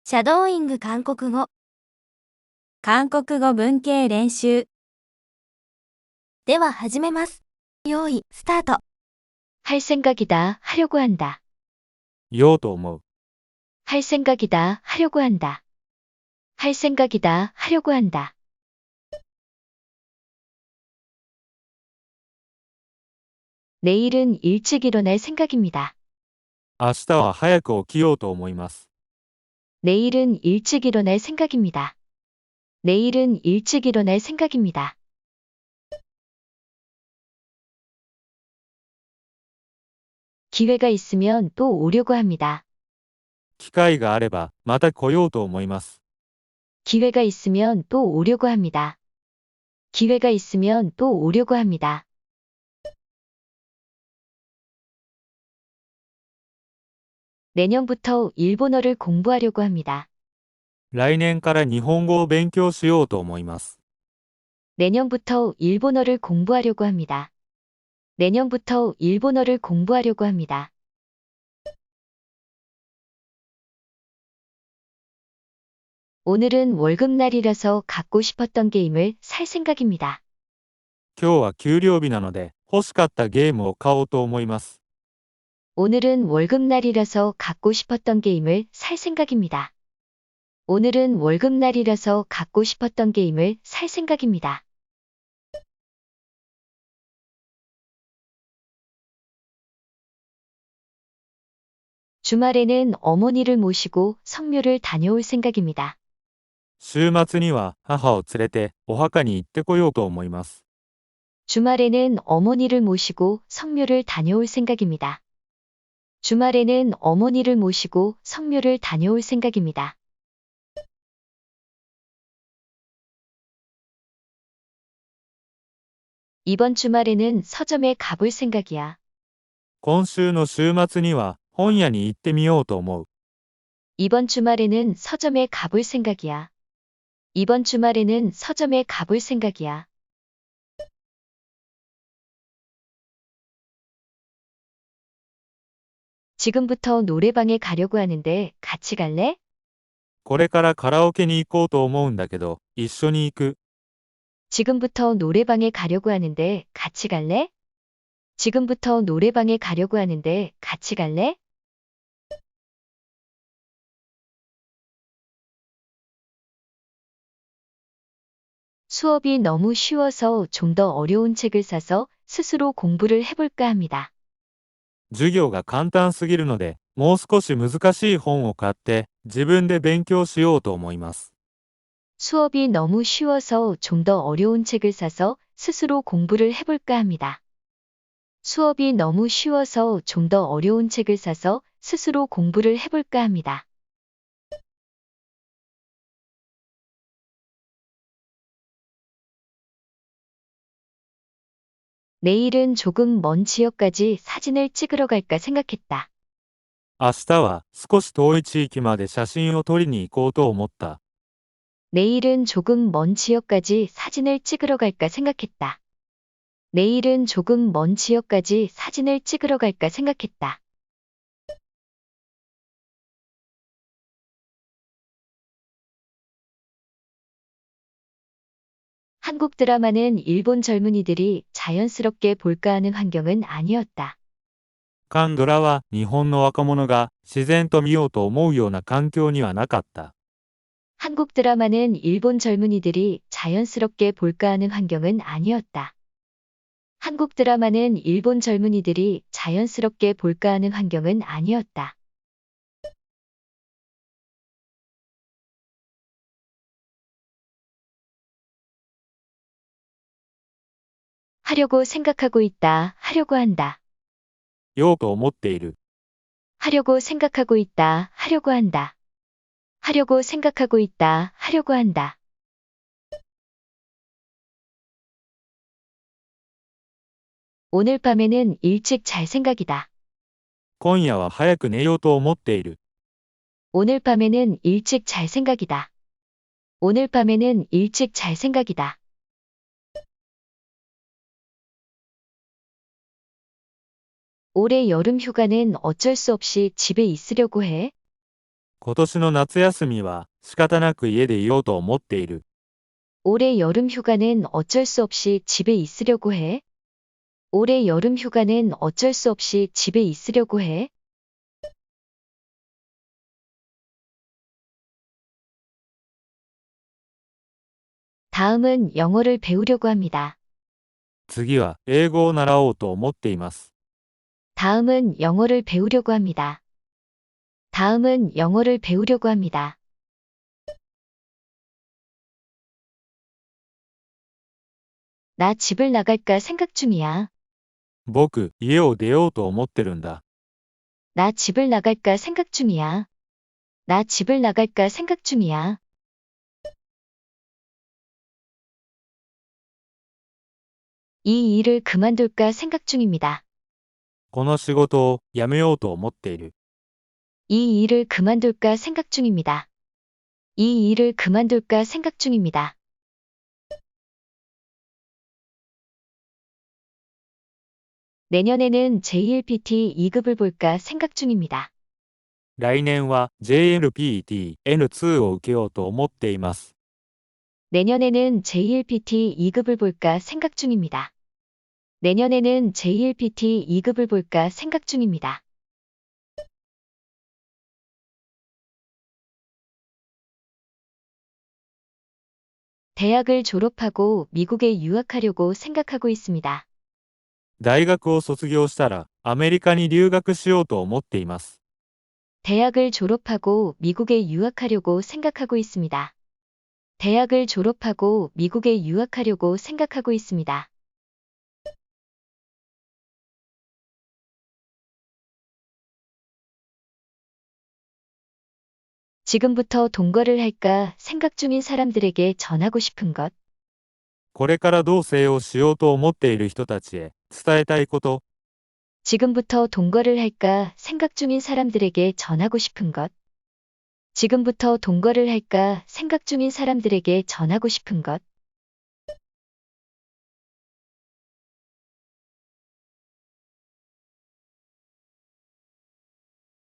シャドーイング韓国語。韓国語文系練習。では始めます。用意、スタート。할 생각이다, 하려고 한다. 言おうと思う。 할 생각이다, 하려고 한다. 할 생각이다, 하려고 한다. 내일은 일찍 일어날 생각입니다. 明日は早く起きようと思います。 내일은 일찍 일어날 생각입니다. 내일은 일찍 일어날 생각입니다. 기회가 있으면 또 오려고 합니다. 機会があれば、また来ようと思います。 기회가 있으면 또 오려고 합니다. 기회가 있으면 또 오려고 합니다. 내년부터 일본어를 공부하려고 합니다. 来年から日本語を勉強しようと思います。 내년부터 일본어를 공부하려고 합니다. 내년부터 일본어를 공부하려고 합니다. 오늘은 월급날이라서 갖고 싶었던 게임을 살 생각입니다. 今日は給料日なので、欲しかったゲームを買おうと思います。 오늘은 월급날이라서 갖고 싶었던 게임을 살 생각입니다. 오늘은 월급날이라서 갖고 싶었던 게임을 살 생각입니다. 주말에는 어머니를 모시고 성묘를 다녀올 생각입니다. 週末には母を連れてお墓に行ってこようと思います。 주말에는 어머니를 모시고 성묘를 다녀올 생각입니다. 주말에는 어머니를 모시고 성묘를 다녀올 생각입니다. 이번 주말에는 서점에 가볼 생각이야. 今週の週末には本屋に行ってみようと思う。 이번 주말에는 서점에 가볼 생각이야. 이번 주말에는 서점에 가볼 생각이야. 지금부터 노래방에 가려고 하는데 같이 갈래? これからカラオケに行こうと思うんだけど、一緒に行く。 지금부터 노래방에 가려고 하는데 같이 갈래? 지금부터 노래방에 가려고 하는데 같이 갈래? 수업이 너무 쉬워서 좀 더 어려운 책을 사서 스스로 공부를 해볼까 합니다. 授業が簡単すぎるので、もう少し難しい本を買って自分で勉強しようと思います。 수업이 너무 쉬워서 좀 더 어려운 책을 사서 스스로 공부를 해볼까 합니다. 수업이 너무 쉬워서 좀 더 어려운 책을 사서 스스로 공부를 해볼까 합니다. 내일은 조금 먼 지역까지 사진을 찍으러 갈까 생각했다. 明日は少し遠い地域まで写真を撮りに行こうと思った。 내일은 조금 먼 지역까지 사진을 찍으러 갈까 생각했다. 내일은 조금 먼 지역까지 사진을 찍으러 갈까 생각했다. 한국 드라마는 일본 젊은이들이 자연스럽게 볼까 하는 환경은 아니었다. カンドラは日本の若者が自然と見ようと思うような環境にはなかった。 한국 드라마는 일본 젊은이들이 자연스럽게 볼까 하는 환경은 아니었다. 한국 드라마는 일본 젊은이들이 자연스럽게 볼까 하는 환경은 아니었다. 하려고 생각하고 있다, 하려고 한다. ようと思っている。 하려고 생각하고 있다, 하려고 한다. 하려고 생각하고 있다, 하려고 한다. 오늘 밤에는 일찍 잘 생각이다. 今夜は早く寝ようと思っている。 오늘 밤에는 일찍 잘 생각이다. 오늘 밤에는 일찍 잘 생각이다. 올해 여름 휴가는 어쩔 수 없이 집에 있으려고 해. 今年の夏休みは仕方なく家でいようと思っている。 올해 여름 휴가는 어쩔 수 없이 집에 있으려고 해. 올해 여름 휴가는 어쩔 수 없이 집에 있으려고 해. 다음은 영어를 배우려고 합니다. 次は英語を習おうと思っています。 다음은 영어를 배우려고 합니다. 다음은 영어를 배우려고 합니다. 나 집을 나갈까 생각 중이야. 僕、家を出ようと思ってるんだ。 나 집을 나갈까 생각 중이야. 나 집을 나갈까 생각 중이야. 이 일을 그만둘까 생각 중입니다. この仕事を辞めようと思っている。 이 일을 그만둘까 생각 중입니다. 이 일을 그만둘까 생각 중입니다. 내년에는 JLPT 2급을 볼까 생각 중입니다. 来年は JLPT N2 を受けようと思っています。 내년에는 JLPT 2급을 볼까 생각 중입니다. 내년에는 JLPT 2급을 볼까 생각 중입니다. 대학을 졸업하고 미국에 유학하려고 생각하고 있습니다. 大学を卒業したらアメリカに留学しようと思っています。 대학을 졸업하고 미국에 유학하려고 생각하고 있습니다. 대학을 졸업하고 미국에 유학하려고 생각하고 있습니다. 지금부터 동거를 할까 생각 중인 사람들에게 전하고 싶은 것. これから同棲をしようと思っている人たちへ伝えたいこと。 지금부터 동거를 할까 생각 중인 사람들에게 전하고 싶은 것. 지금부터 동거를 할까 생각 중인 사람들에게 전하고 싶은 것.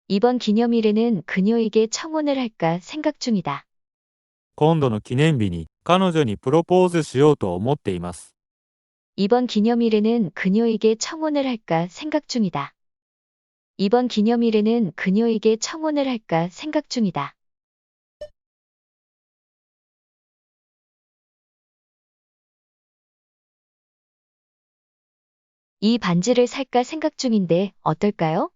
이번 기념일에는 그녀에게 청혼을 할까 생각 중이다. 今度の記念日に彼女にプロポーズしようと思っています。 이번 기념일에는 그녀에게 청혼을 할까 생각 중이다. 이번 기념일에는 그녀에게 청혼을 할까 생각 중이다. 이 반지를 살까 생각 중인데 어떨까요?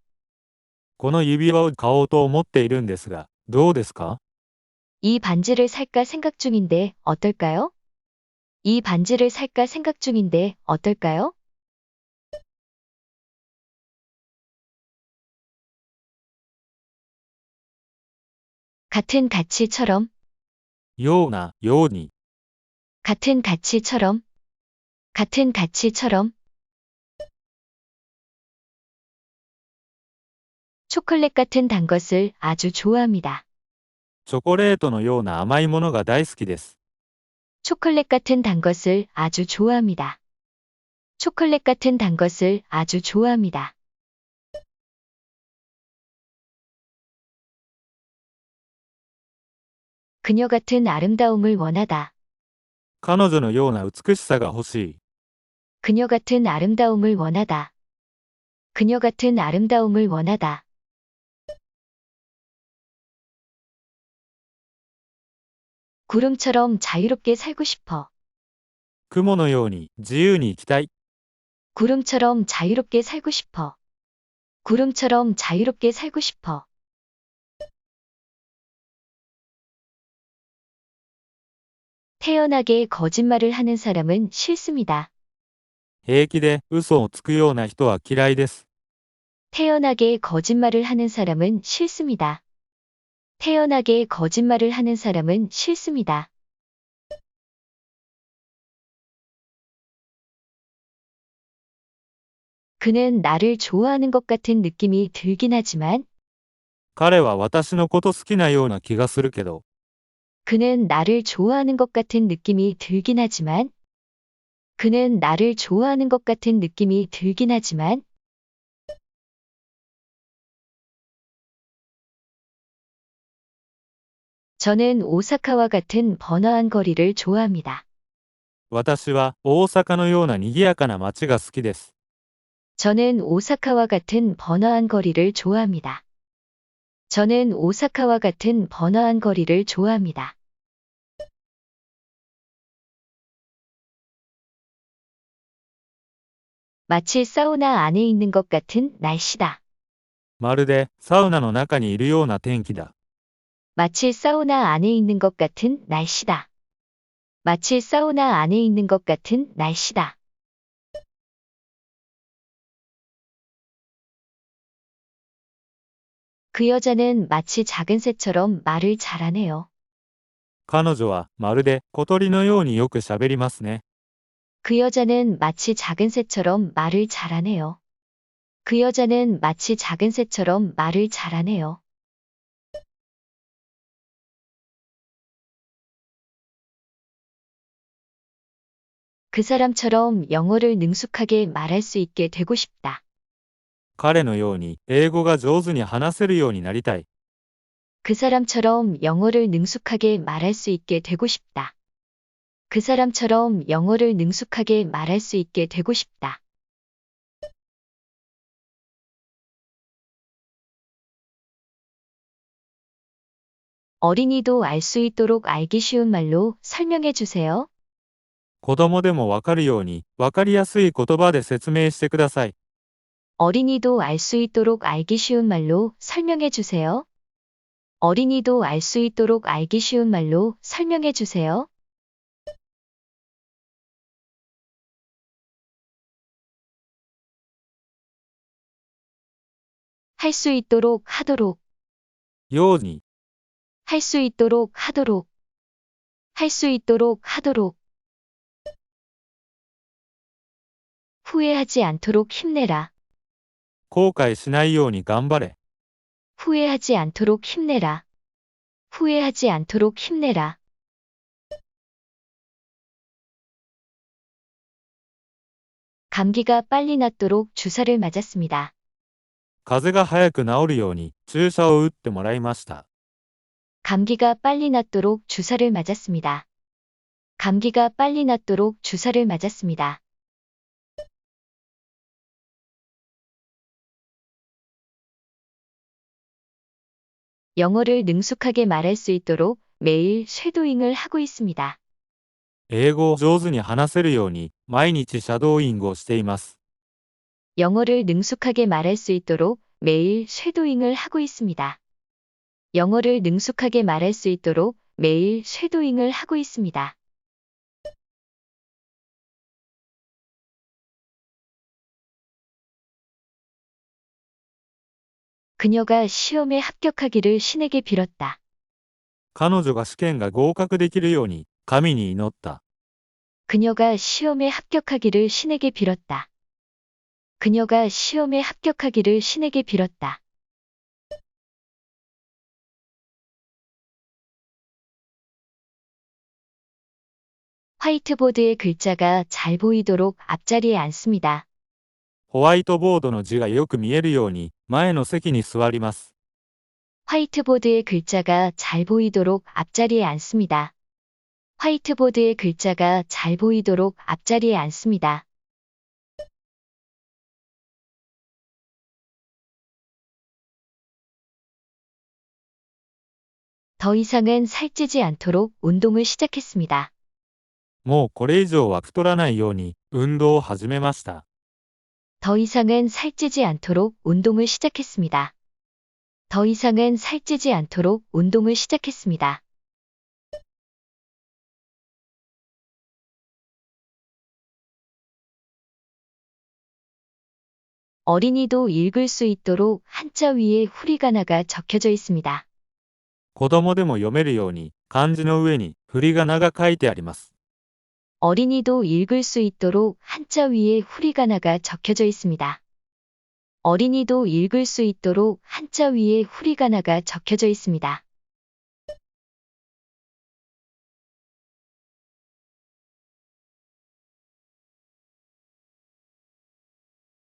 この指輪を買おうと思っているんですが、どうですか？ 이 반지를 살까 생각 중인데 어떨까요? 이 반지를 살까 생각 중인데 어떨까요? 같은 가치처럼, ような、ように、 같은 가치처럼, 같은 가치처럼. 초콜릿 같은 단 것을 아주 좋아합니다. チョコレートのような甘いものが大好きです。 초콜릿 같은 단 것을 아주 좋아합니다. 초콜릿 같은 단 것을 아주 좋아합니다. 그녀 같은 아름다움을 원하다. 彼女のような美しさが欲しい。 그녀 같은 아름다움을 원하다. 그녀 같은 아름다움을 원하다. 구름처럼 자유롭게 살고 싶어. 雲のように自由に生きたい。 구름처럼 자유롭게 살고 싶어. 구름처럼 자유롭게 살고 싶어. 태연하게 거짓말을 하는 사람은 싫습니다. 平気で嘘をつくような人は嫌いです。 태연하게 거짓말을 하는 사람은 싫습니다. 태연하게 거짓말을 하는 사람은 싫습니다. 그는 나를 좋아하는 것 같은 느낌이 들긴 하지만, 彼は私のこと好きなような気がするけど、 그는 나를 좋아하는 것 같은 느낌이 들긴 하지만, 그는 나를 좋아하는 것 같은 느낌이 들긴 하지만, 저는 오사카와 같은 번화한 거리를 좋아합니다. 私は大阪のような賑やかな街が好きです。 저는 오사카와 같은 번화한 거리를 좋아합니다. 저는 오사카와 같은 번화한 거리를 좋아합니다. 마치 사우나 안에 있는 것 같은 날씨다. まるでサウナの中にいるような天気だ。 마치 사우나 안에 있는 것 같은 날씨다. 마치 사우나 안에 있는 것 같은 날씨다. 그 여자는 마치 작은 새처럼 말을 잘하네요. 彼女はまるで小鳥のようによく喋りますね。 그 여자는 마치 작은 새처럼 말을 잘하네요. 그 여자는 마치 작은 새처럼 말을 잘하네요. 그 사람처럼 영어를 능숙하게 말할 수 있게 되고 싶다. 彼のように英語が上手に話せるようになりたい。 그 사람처럼 영어를 능숙하게 말할 수 있게 되고 싶다. 그 사람처럼 영어를 능숙하게 말할 수 있게 되고 싶다. 어린이도 알 수 있도록 알기 쉬운 말로 설명해 주세요. 子供でもわかるように、わかりやすい言葉で説明してください。 어린이도 알 수 있도록 알기 쉬운 말로 설명해 주세요. 어린이도 알 수 있도록 알기 쉬운 말로 설명해 주세요. 할 수 있도록 하도록, ように、 할 수 있도록 하도록, 할 수 있도록 하도록. 후회하지 않도록 힘내라. 後悔しないように頑張れ。 후회하지 않도록 힘내라. 후회하지 않도록 힘내라. 감기가 빨리 낫도록 주사를 맞았습니다. 風邪が早く治るように注射を打ってもらいました。 감기가 빨리 낫도록 주사를 맞았습니다. 감기가 빨리 낫도록 주사를 맞았습니다. 영어를 능숙하게 말할 수 있도록 매일 쉐도잉을 하고 있습니다. 英語を上手に話せるように毎日シャドーイングをしています。 영어를 능숙하게 말할 수 있도록 매일 쉐도잉을 하고 있습니다. 영어를 능숙하게 말할 수 있도록 매일 쉐도잉을 하고 있습니다. 그녀가 시험에 합격하기를 신에게 빌었다. 彼女が試験が合格できるように神に祈った。 그녀가 시험에 합격하기를 신에게 빌었다. 그녀가 시험에 합격하기를 신에게 빌었다. 화이트보드의 글자가 잘 보이도록 앞자리에 앉습니다. ホワイトボードの字がよく見えるように前の席に座ります。 화이트보드의 글자가 잘 보이도록 앞자리에 앉습니다. 화이트보드의 글자가 잘 보이도록 앞자리에 앉습니다. 더 이상은 살찌지 않도록 운동을 시작했습니다. もうこれ以上は太らないように運動を始めました。 더 이상은 살찌지 않도록 운동을 시작했습니다. 더 이상은 살찌지 않도록 운동을 시작했습니다. 어린이도 읽을 수 있도록 한자 위에 후리가나가 적혀져 있습니다. 子供でも読めるように漢字の上に振り仮名が書いてあります。 어린이도 읽을 수 있도록 한자 위에 후리가나가 적혀져 있습니다. 어린이도 읽을 수 있도록 한자 위에 후리가나가 적혀져 있습니다.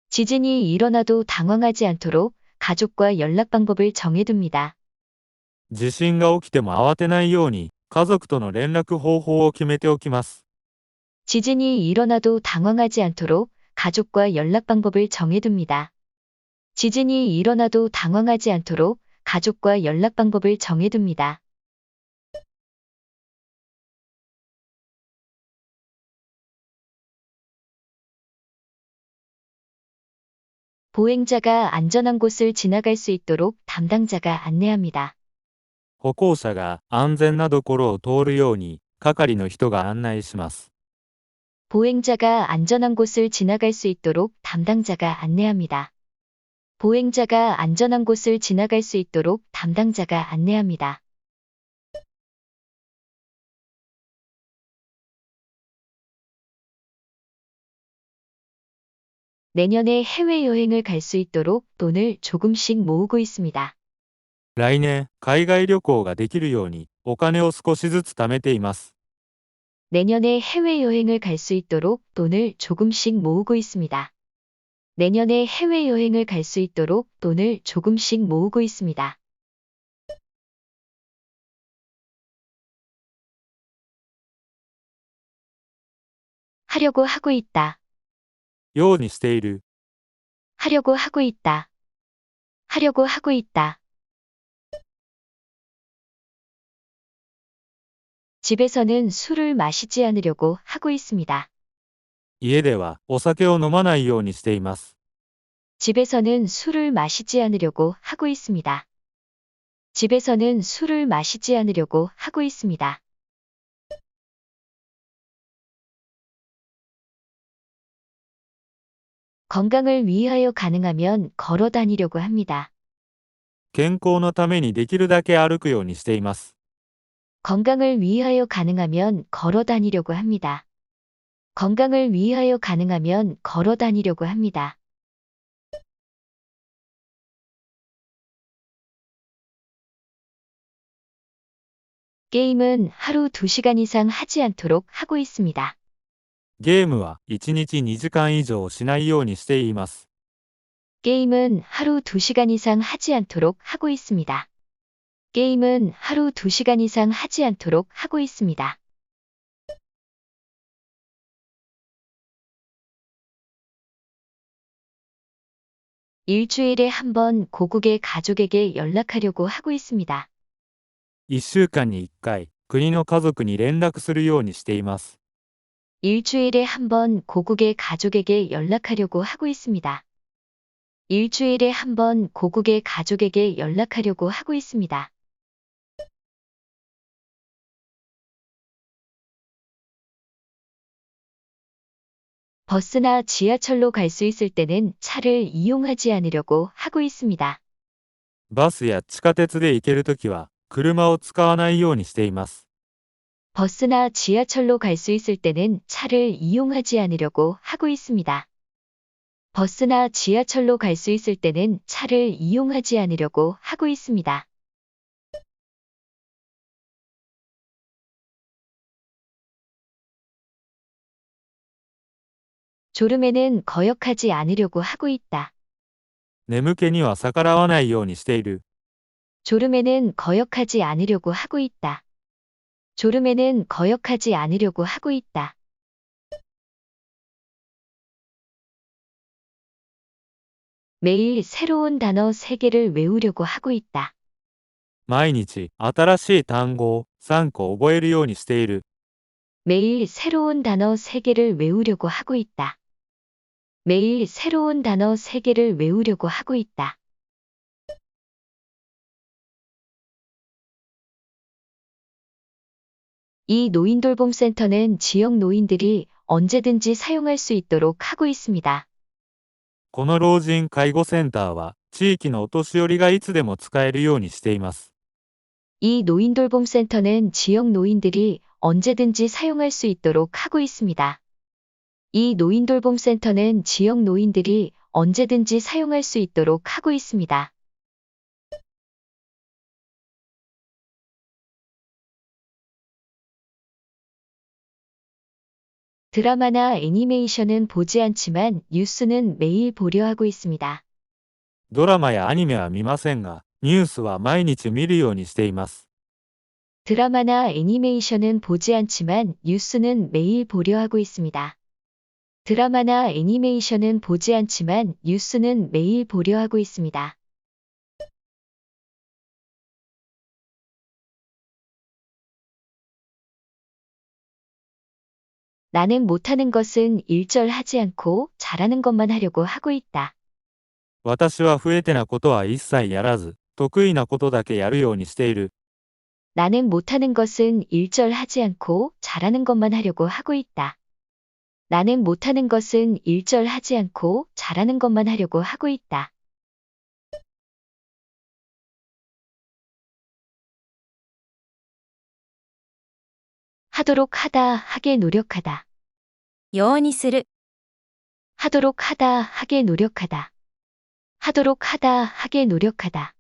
지진이 일어나도 당황하지 않도록 가족과 연락 방법을 정해둡니다. 地震が起きても慌てないように、家族との連絡方法を決めておきます。 지진이 일어나도 당황하지 않도록 가족과 연락 방법을 정해둡니다. 지진이 일어나도 당황하지 않도록 가족과 연락 방법을 정해둡니다. 보행자가 안전한 곳을 지나갈 수 있도록 담당자가 안내합니다. 歩行者が安全なところを通るように、係の人が案内します。 보행자가 안전한 곳을 지나갈 수 있도록 담당자가 안내합니다. 보행자가 안전한 곳을 지나갈 수 있도록 담당자가 안내합니다. 내년에 해외여행을 갈 수 있도록 돈을 조금씩 모으고 있습니다. 来年、海外旅行ができるように、お金を少しずつ貯めています。 내년에 해외여행을 갈 수 있도록 돈을 조금씩 모으고 있습니다. 내년에 해외여행을 갈 수 있도록 돈을 조금씩 모으고 있습니다. 하려고 하고 있다. ようにしている。 하려고 하고 있다. 하려고 하고 있다. 집에서는 술을 마시지 않으려고 하고 있습니다. 家ではお酒を飲まないようにしています。 집에서는 술을 마시지 않으려고 하고 있습니다. 집에서는 술을 마시지 않으려고 하고 있습니다. 건강을 위하여 가능하면 걸어 다니려고 합니다. 健康のためにできるだけ歩くようにしています。 건강을 위하여 가능하면 걸어 다니려고 합니다. 건강을 위하여 가능하면 걸어 다니려고 합니다. 게임은 하루 2시간 이상 하지 않도록 하고 있습니다. ゲームは1日2時間以上しないようにしています。 게임은 하루 2시간 이상 하지 않도록 하고 있습니다. 게임은 하루 2시간 이상 하지 않도록 하고 있습니다. 일주일에 한 번 고국의 가족에게 연락하려고 하고 있습니다. 1週間に1回、国の家族に連絡するようにしています。 일주일에 한 번 고국의 가족에게 연락하려고 하고 있습니다. 일주일에 한 번 고국의 가족에게 연락하려고 하고 있습니다. 버스나 지하철로 갈 수 있을 때는 차를 이용하지 않으려고 하고 있습니다. バスや地下鉄で行けるときは、車を使わないようにしています。 버스나 지하철로 갈 수 있을 때는 차를 이용하지 않으려고 하고 있습니다. 버스나 지하철로 갈 수 있을 때는 차를 이용하지 않으려고 하고 있습니다. 졸음에는 거역하지 않으려고 하고 있다. 眠気には逆らわないようにしている。 졸음에는 거역하지 않으려고 하고 있다. 졸음에는 거역하지 않으려고 하고 있다. 매일 새로운 단어 3개를 외우려고 하고 있다. 毎日、新しい単語を3個覚えるようにしている。 매일 새로운 단어 3개를 외우려고 하고 있다. 매일 새로운 단어 3개를 외우려고 하고 있다. 이 노인돌봄센터는 지역 노인들이 언제든지 사용할 수 있도록 하고 있습니다. この老人介護センターは、地域のお年寄りがいつでも使えるようにしています。 이 노인돌봄센터는 지역 노인들이 언제든지 사용할 수 있도록 하고 있습니다. 이 노인돌봄센터는 지역 노인들이 언제든지 사용할 수 있도록 하고 있습니다. 드라마나 애니메이션은 보지 않지만 뉴스는 매일 보려 하고 있습니다. ドラマやアニメは見ませんが、ニュースは毎日見るようにしています。 드라마나 애니메이션은 보지 않지만 뉴스는 매일 보려 하고 있습니다. 드라마나 애니메이션은 보지 않지만 뉴스는 매일 보려 하고 있습니다. 나는 못하는 것은 일절하지 않고 잘하는 것만 하려고 하고 있다. 私は不得手なことは一切やらず、得意なことだけやるようにしている。 나는 못하는 것은 일절하지 않고 잘하는 것만 하려고 하고 있다. 나는 못하는 것은 일절하지 않고 잘하는 것만 하려고 하고 있다. 하도록 하다, 하게 노력하다. ようにする。 하도록 하다, 하게 노력하다. 하도록 하다, 하게 노력하다.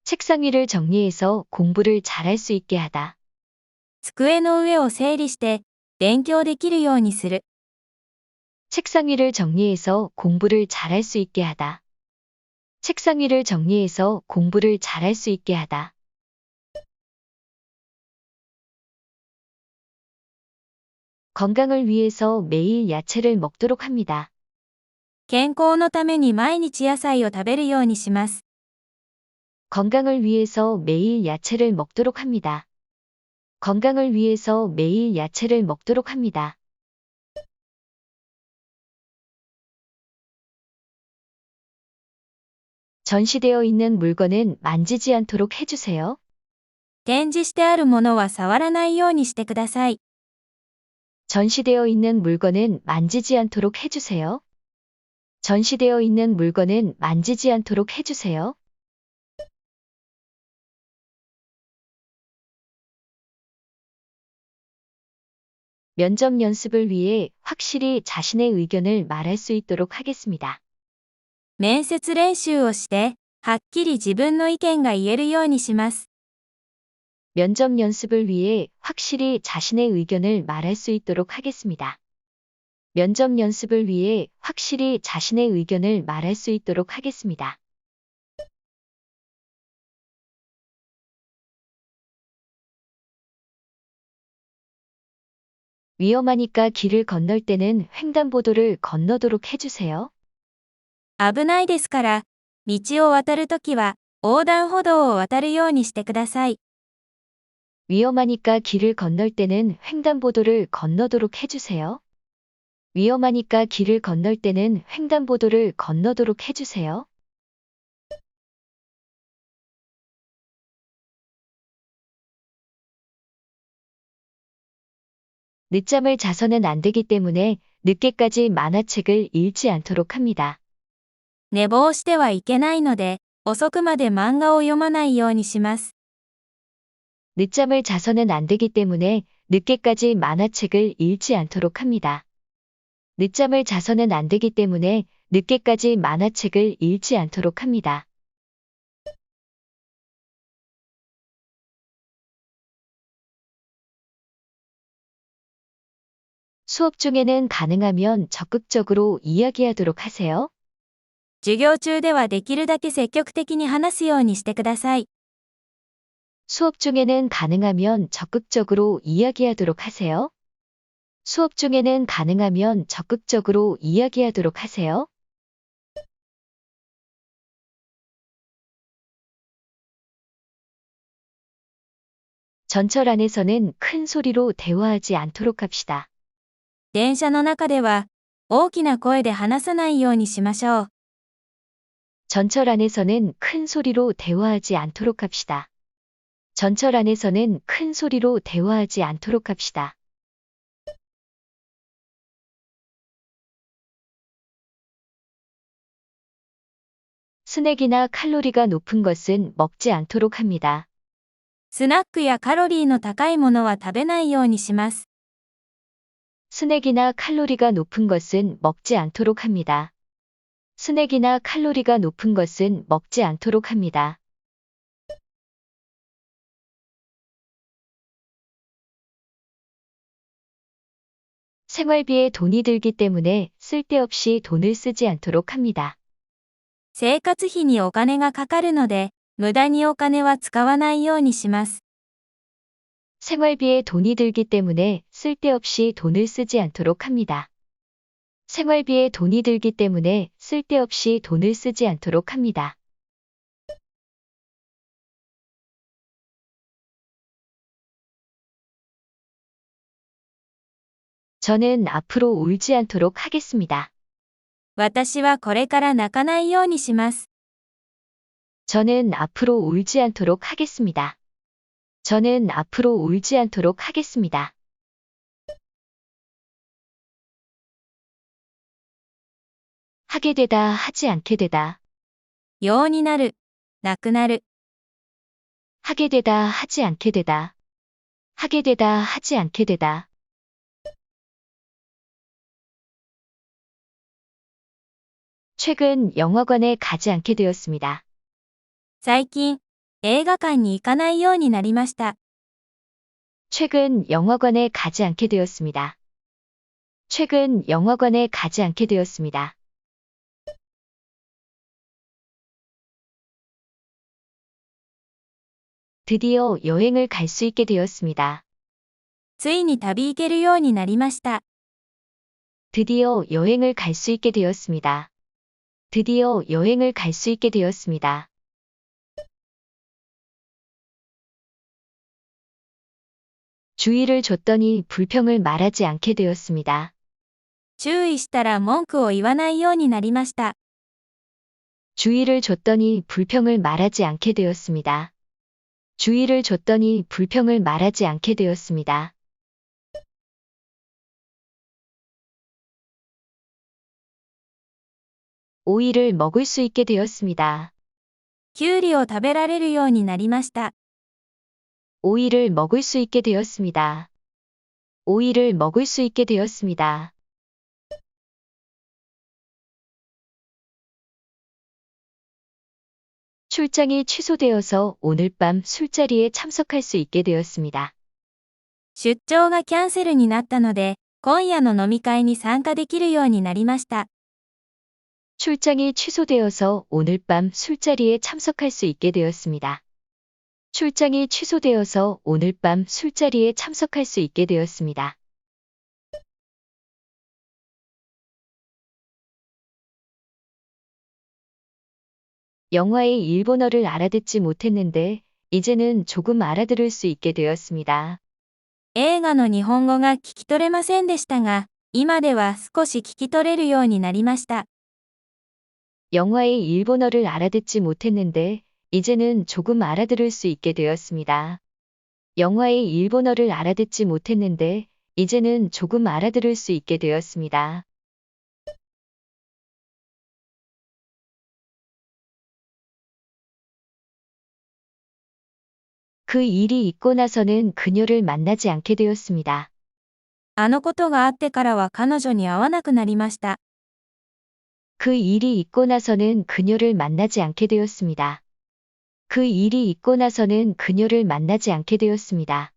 책상 위를 정리해서 공부를 잘할 수 있게 하다. 机の上を整理して、勉強できるようにする。 책상 위를 정리해서 공부를 잘할 수 있게 하다. 책상 위를 정리해서 공부를 잘할 수 있게 하다. 건강을 위해서 매일 야채를 먹도록 합니다. 健康のために毎日野菜を食べるようにします。 건강을 위해서 매일 야채를 먹도록 합니다. 건강을 위해서 매일 야채를 먹도록 합니다. 전시되어 있는 물건은 만지지 않도록 해주세요. 展示してあるものは触らないようにしてください。 전시되어 있는 물건은 만지지 않도록 해주세요. 전시되어 있는 물건은 만지지 않도록 해주세요. 면접 연습을 위해 확실히 자신의 의견을 말할 수 있도록 하겠습니다. 面接練習をして、はっきり自分の意見が言えるようにします。 면접 연습을 위해 확실히 자신의 의견을 말할 수 있도록 하겠습니다. 면접 연습을 위해 확실히 자신의 의견을 말할 수 있도록 하겠습니다. 위험하니까 길을 건널 때는 횡단보도를 건너도록 해주세요. 危ないですから、道を渡るときは、横断歩道を渡るようにしてください。 위험하니까 길을 건널 때는 횡단보도를 건너도록 해주세요. 위험하니까 길을 건널 때는 횡단보도를 건너도록 해주세요. 늦잠을 자서는 안 되기 때문에 늦게까지 만화책을 읽지 않도록 합니다. 寝坊してはいけないので、遅くまで漫画を読まないようにします。 늦잠을 자서는 안 되기 때문에 늦게까지 만화책을 읽지 않도록 합니다. 늦잠을 자서는 안 되기 때문에 늦게까지 만화책을 읽지 않도록 합니다. 수업 중에는 가능하면 적극적으로 이야기하도록 하세요. 授業中ではできるだけ積極的に話すようにしてください。 수업 중에는 가능하면 적극적으로 이야기하도록 하세요. 수업 중에는 가능하면 적극적으로 이야기하도록 하세요. 전철 안에서는 큰 소리로 대화하지 않도록 합시다. 電車の中では、大きな声で話さないようにしましょう。 전철 안에서는 큰 소리로 대화하지 않도록 합시다. 전철 안에서는 큰 소리로 대화하지 않도록 합시다. 스낵이나 칼로리가 높은 것은 먹지 않도록 합니다. スナックやカロリーの高いものは食べないようにします。 스낵이나 칼로리가 높은 것은 먹지 않도록 합니다. 스낵이나 칼로리가 높은 것은 먹지 않도록 합니다. 생활비에 돈이 들기 때문에 쓸데없이 돈을 쓰지 않도록 합니다. 生活費にお金がかかるので、無駄にお金は使わないようにします。 생활비에 돈이 들기 때문에 쓸데없이 돈을 쓰지 않도록 합니다. 생활비에 돈이 들기 때문에 쓸데없이 돈을 쓰지 않도록 합니다. 저는 앞으로 울지 않도록 하겠습니다. 私はこれから泣かないようにします。 저는 앞으로 울지 않도록 하겠습니다. 저는 앞으로 울지 않도록 하겠습니다. 하게 되다, 하지 않게 되다. ようになる、なくなる。 하게 되다, 하지 않게 되다. 하게 되다, 하지 않게 되다. 최근 영화관에 가지 않게 되었습니다. 最近、映画館に行かないようになりました。 최근 영화관에 가지 않게 되었습니다. 최근 영화관에 가지 않게 되었습니다. 드디어 여행을 갈 수 있게 되었습니다. ついに旅行けるようになりました。 드디어 여행을 갈 수 있게 되었습니다. 드디어 여행을 갈 수 있게 되었습니다. 주의를 줬더니 불평을 말하지 않게 되었습니다. 注意したら文句を言わないようになりました。 주의를 줬더니 불평을 말하지 않게 되었습니다. 주의를 줬더니 불평을 말하지 않게 되었습니다. 오이를 먹을 수 있게 되었습니다. きゅうりを食べられるようになりました。 오이를 먹을 수 있게 되었습니다. 오이를 먹을 수 있게 되었습니다. 출장이 취소되어서 오늘 밤 술자리에 참석할 수 있게 되었습니다. 出張がキャンセルになったので、今夜の飲み会に参加できるようになりました。 출장이 취소되어서 오늘 밤 술자리에 참석할 수 있게 되었습니다. 출장이 취소되어서 오늘 밤 술자리에 참석할 수 있게 되었습니다. 영화의 일본어를 알아듣지 못했는데 이제는 조금 알아들을 수 있게 되었습니다. 映画の日本語が聞き取れませんでしたが、今では少し聞き取れるようになりました。 영화의 일본어를 알아듣지 못했는데 이제는 조금 알아들을 수 있게 되었습니다. 영화의 일본어를 알아듣지 못했는데 이제는 조금 알아들을 수 있게 되었습니다. 그 일이 있고 나서는 그녀를 만나지 않게 되었습니다. あのことがあってからは彼女に会わなくなりました。 그 일이 있고 나서는 그녀를 만나지 않게 되었습니다. 그 일이 있고 나서는 그녀를 만나지 않게 되었습니다.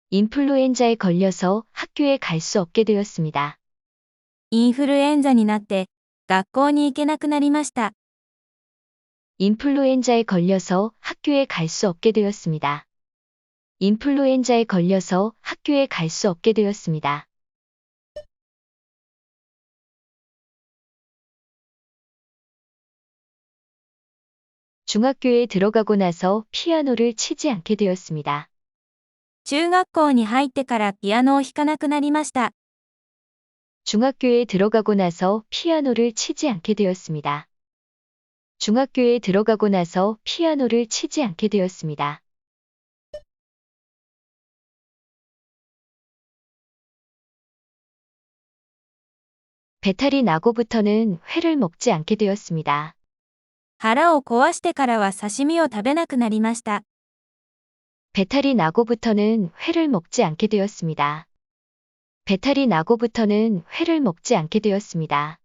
인플루엔자에 걸려서 학교에 갈 수 없게 되었습니다. インフルエンザになって、学校に行けなくなりました。 인플루엔자에 걸려서 학교에 갈 수 없게 되었습니다. 인플루엔자에 걸려서 학교에 갈 수 없게 되었습니다. 중학교에 들어가고 나서 피아노를 치지 않게 되었습니다. 中学校に入ってからピアノを弾かなくなりました。 중학교에 들어가고 나서 피아노를 치지 않게 되었습니다. 중학교에 들어가고 나서 피아노를 치지 않게 되었습니다. 배탈이 나고부터는 회를 먹지 않게 되었습니다. 腹を壊してからは刺身を食べなくなりました。 배탈이 나고부터는 회를 먹지 않게 되었습니다. 배탈이 나고부터는 회를 먹지 않게 되었습니다.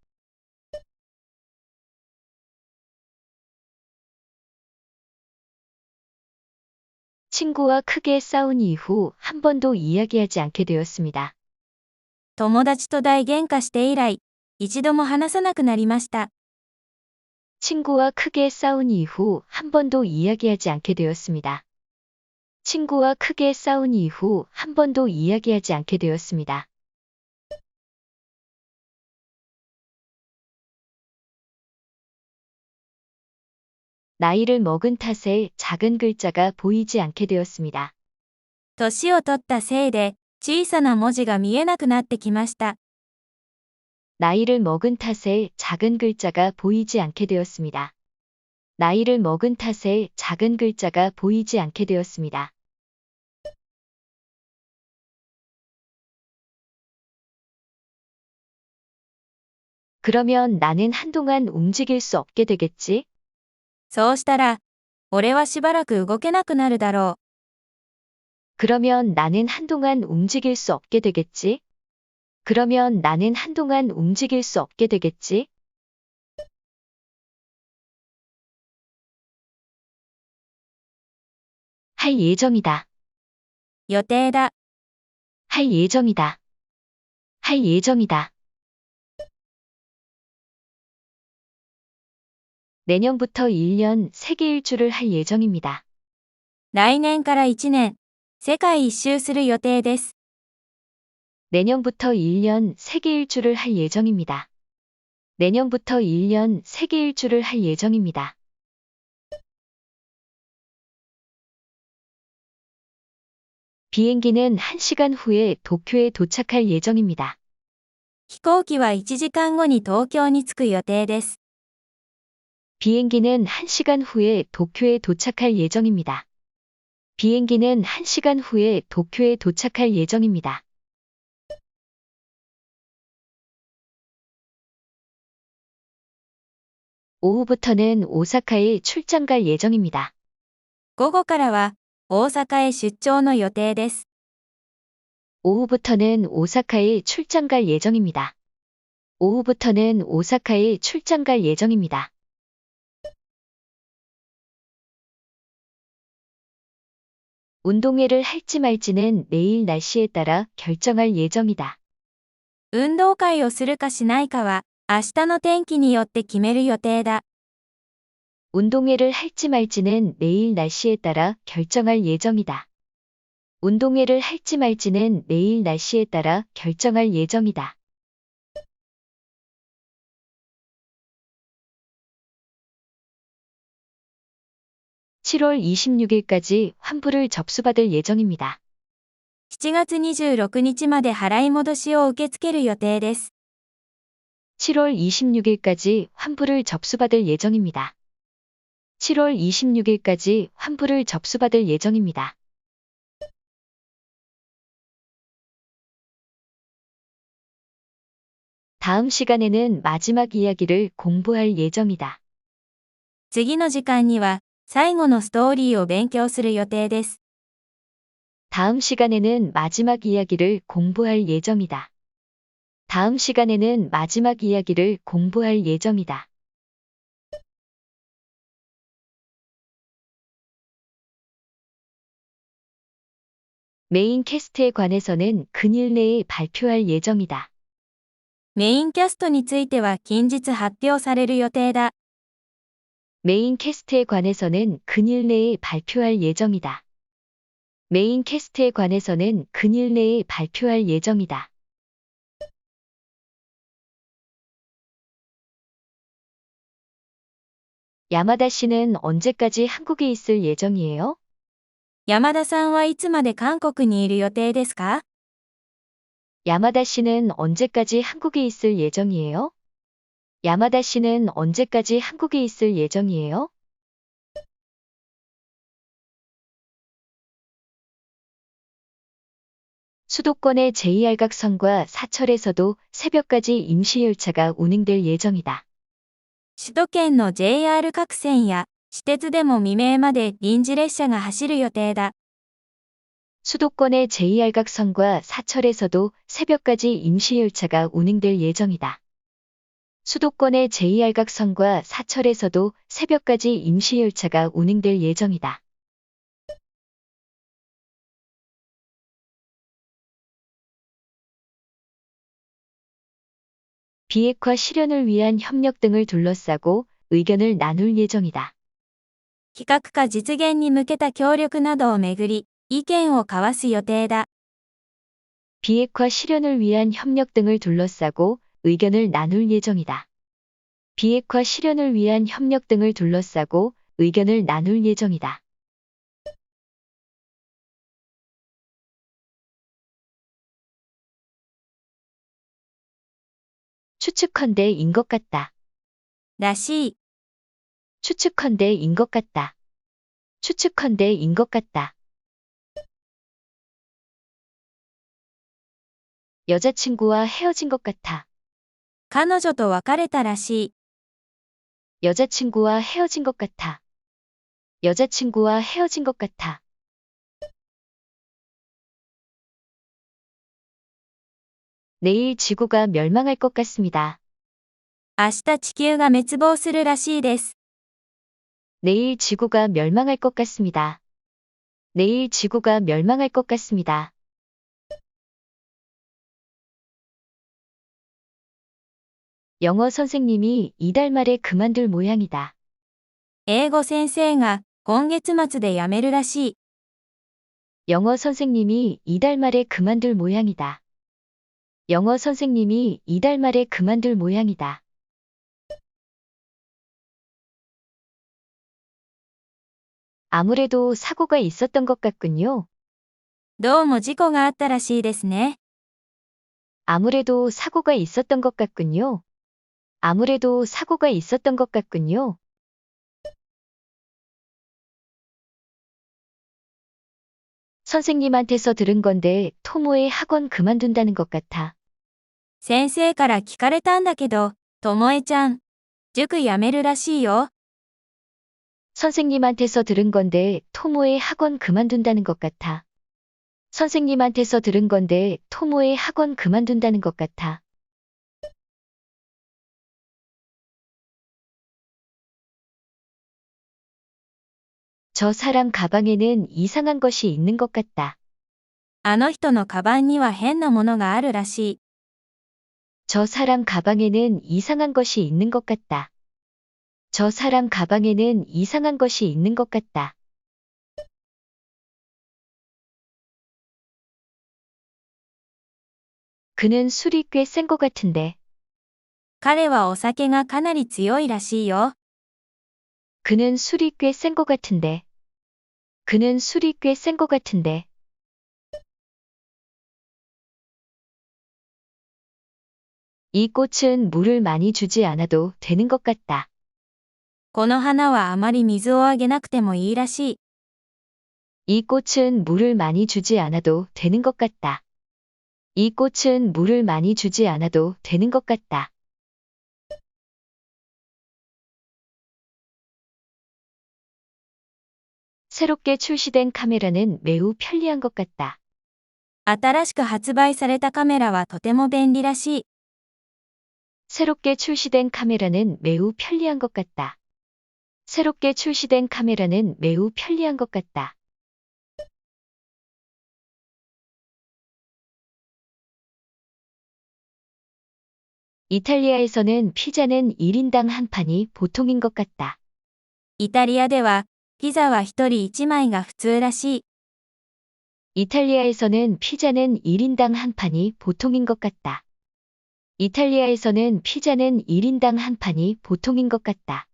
친구와 크게 싸운 이후 한 번도 이야기하지 않게 되었습니다. 友達と大喧嘩して以来、一度も話さなくなりました。 친구와 크게 싸운 이후 한 번도 이야기하지 않게 되었습니다. 친구와 크게 싸운 이후 한 번도 이야기하지 않게 되었습니다. 나이를 먹은 탓에 작은 글자가 보이지 않게 되었습니다. 年を取ったせいで、小さな文字が見えなくなってきました。 나이를 먹은 탓에 작은 글자가 보이지 않게 되었습니다. 나이를 먹은 탓에 작은 글자가 보이지 않게 되었습니다. 그러면 나는 한동안 움직일 수 없게 되겠지? そうしたら、俺はしばらく動けなくなるだろう。 그러면 나는 한동안 움직일 수 없게 되겠지? 그러면 나는 한동안 움직일 수 없게 되겠지? 할 예정이다. 予定だ。 할 예정이다. 할 예정이다. 내년부터 1년 세계 일주를 할 예정입니다. 来年から1年、世界一周する予定です。 내년부터 1년 세계 일주를 할 예정입니다. 내년부터 1년 세계 일주를 할 예정입니다. 비행기는 1시간 후에 도쿄에 도착할 예정입니다. 飛行機は1時間後に東京に着く予定です。 비행기는 1시간 후에 도쿄에 도착할 예정입니다. 비행기는 1시간 후에 도쿄에 도착할 예정입니다. 오후부터는 오사카에 출장 갈 예정입니다. 午後からは、大阪へ出張の予定です。 오후부터는 오사카에 출장 갈 예정입니다. 오후부터는 오사카에 출장 갈 예정입니다. 운동회를 할지 말지는 내일 날씨에 따라 결정할 예정이다. 運動会をするかしないかは、明日の天気によって決める予定だ。 운동회를 할지 말지는 내일 날씨에 따라 결정할 예정이다. 운동회를 할지 말지는 내일 날씨에 따라 결정할 예정이다. (7월 26일까지) 환불을 접수받을 예정입니다. 7月26日まで払い戻しを受け付ける予定です。 (7월 26일까지) 환불을 접수받을 예정입니다. 7월 26일까지 환불을 접수받을 예정입니다. 다음 시간에는 마지막 이야기를 공부할 예정이다. 次の時間には、最後のストーリーを勉強する予定です。 다음 시간에는 마지막 이야기를 공부할 예정이다. 다음 시간에는 마지막 이야기를 공부할 예정이다. 메인 캐스트에 관해서는 근일 내에 발표할 예정이다. メインキャストについては近日発表される予定だ。 메인 캐스트에 관해서는 근일 내에 발표할 예정이다. 메인 캐스트에 관해서는 근일 내에 발표할 예정이다. 야마다 씨는 언제까지 한국에 있을 예정이에요? 山田さんはいつまで韓国にいる予定ですか？ 야마다 씨는 언제까지 한국에 있을 예정이에요? 야마다 씨는 언제까지 한국에 있을 예정이에요? 수도권의 JR 각선과 사철에서도 새벽까지 임시열차가 운행될 예정이다. 首都圏の JR 各線や私鉄でも未明まで臨時列車が走る予定だ。 수도권의 JR 각선과 사철에서도 새벽까지 임시열차가 운행될 예정이다. 수도권의 JR 각선과 사철에서도 새벽까지 임시열차가 운행될 예정이다. 비핵화 실현을 위한 협력 등을 둘러싸고 의견을 나눌 예정이다. 企画化実現に向けた協力などをめぐり、意見を交わす予定だ。 비핵화 실현을 위한 협력 등을 둘러싸고 의견을 나눌 예정이다. 비핵화 실현을 위한 협력 등을 둘러싸고 의견을 나눌 예정이다. 추측컨대 인 것 같다. らしい。 추측컨대 인 것 같다. 추측컨대 인 것 같다. 여자친구와 헤어진 것 같아. 彼女と別れたらしい。 여자친구와 헤어진 것 같아. 여자친구와 헤어진 것 같아. 내일 지구가 멸망할 것 같습니다. 明日地球が滅亡するらしいです。 내일 지구가 멸망할 것 같습니다. 내일 지구가 멸망할 것 같습니다. 영어 선생님이 이달 말에 그만둘 모양이다. 英語先生が今月末で辞めるらしい。 영어 선생님이 이달 말에 그만둘 모양이다. 영어 선생님이 이달 말에 그만둘 모양이다. 아무래도 사고가 있었던 것 같군요. どうも事故があったらしいですね。 아무래도 사고가 있었던 것 같군요. 아무래도 사고가 있었던 것 같군요. 선생님한테서 들은 건데 토모의 학원 그만둔다는 것 같아. 先生から聞かれたんだけど、ともえちゃん、塾辞めるらしいよ。 선생님한테서 들은 건데 토모의 학원 그만둔다는 것 같아. 선생님한테서 들은 건데 토모의 학원 그만둔다는 것 같아. 저 사람 가방에는 이상한 것이 있는 것 같다. あの人のカバンには変なものがあるらしい。 저 사람 가방에는 이상한 것이 있는 것 같다. 저 사람 가방에는 이상한 것이 있는 것 같다. 그는 술이 꽤 센 것 같은데. 彼はお酒がかなり強いらしいよ。 그는 술이 꽤 센 것 같은데. 그는 술이 꽤 센 것 같은데. 이 꽃은 물을 많이 주지 않아도 되는 것 같다. この花はあまり水をあげなくてもいいらしい。 이 꽃은 물을 많이 주지 않아도 되는 것 같다. 이 꽃은 물을 많이 주지 않아도 되는 것 같다. 새롭게 출시된 카메라는 매우 편리한 것 같다. 新しく発売されたカメラはとても便利らしい。 새롭게 출시된 카메라는 매우 편리한 것 같다. 새롭게 출시된 카메라는 매우 편리한 것 같다. 이탈리아에서는 피자는 1인당 한 판이 보통인 것 같다. イタリアでは、ピザは一人一枚が普通らしい。 이탈리아에서는 피자는 1인당 한 판이 보통인 것 같다. 이탈리아에서는 피자는 1인당 한 판이 보통인 것 같다.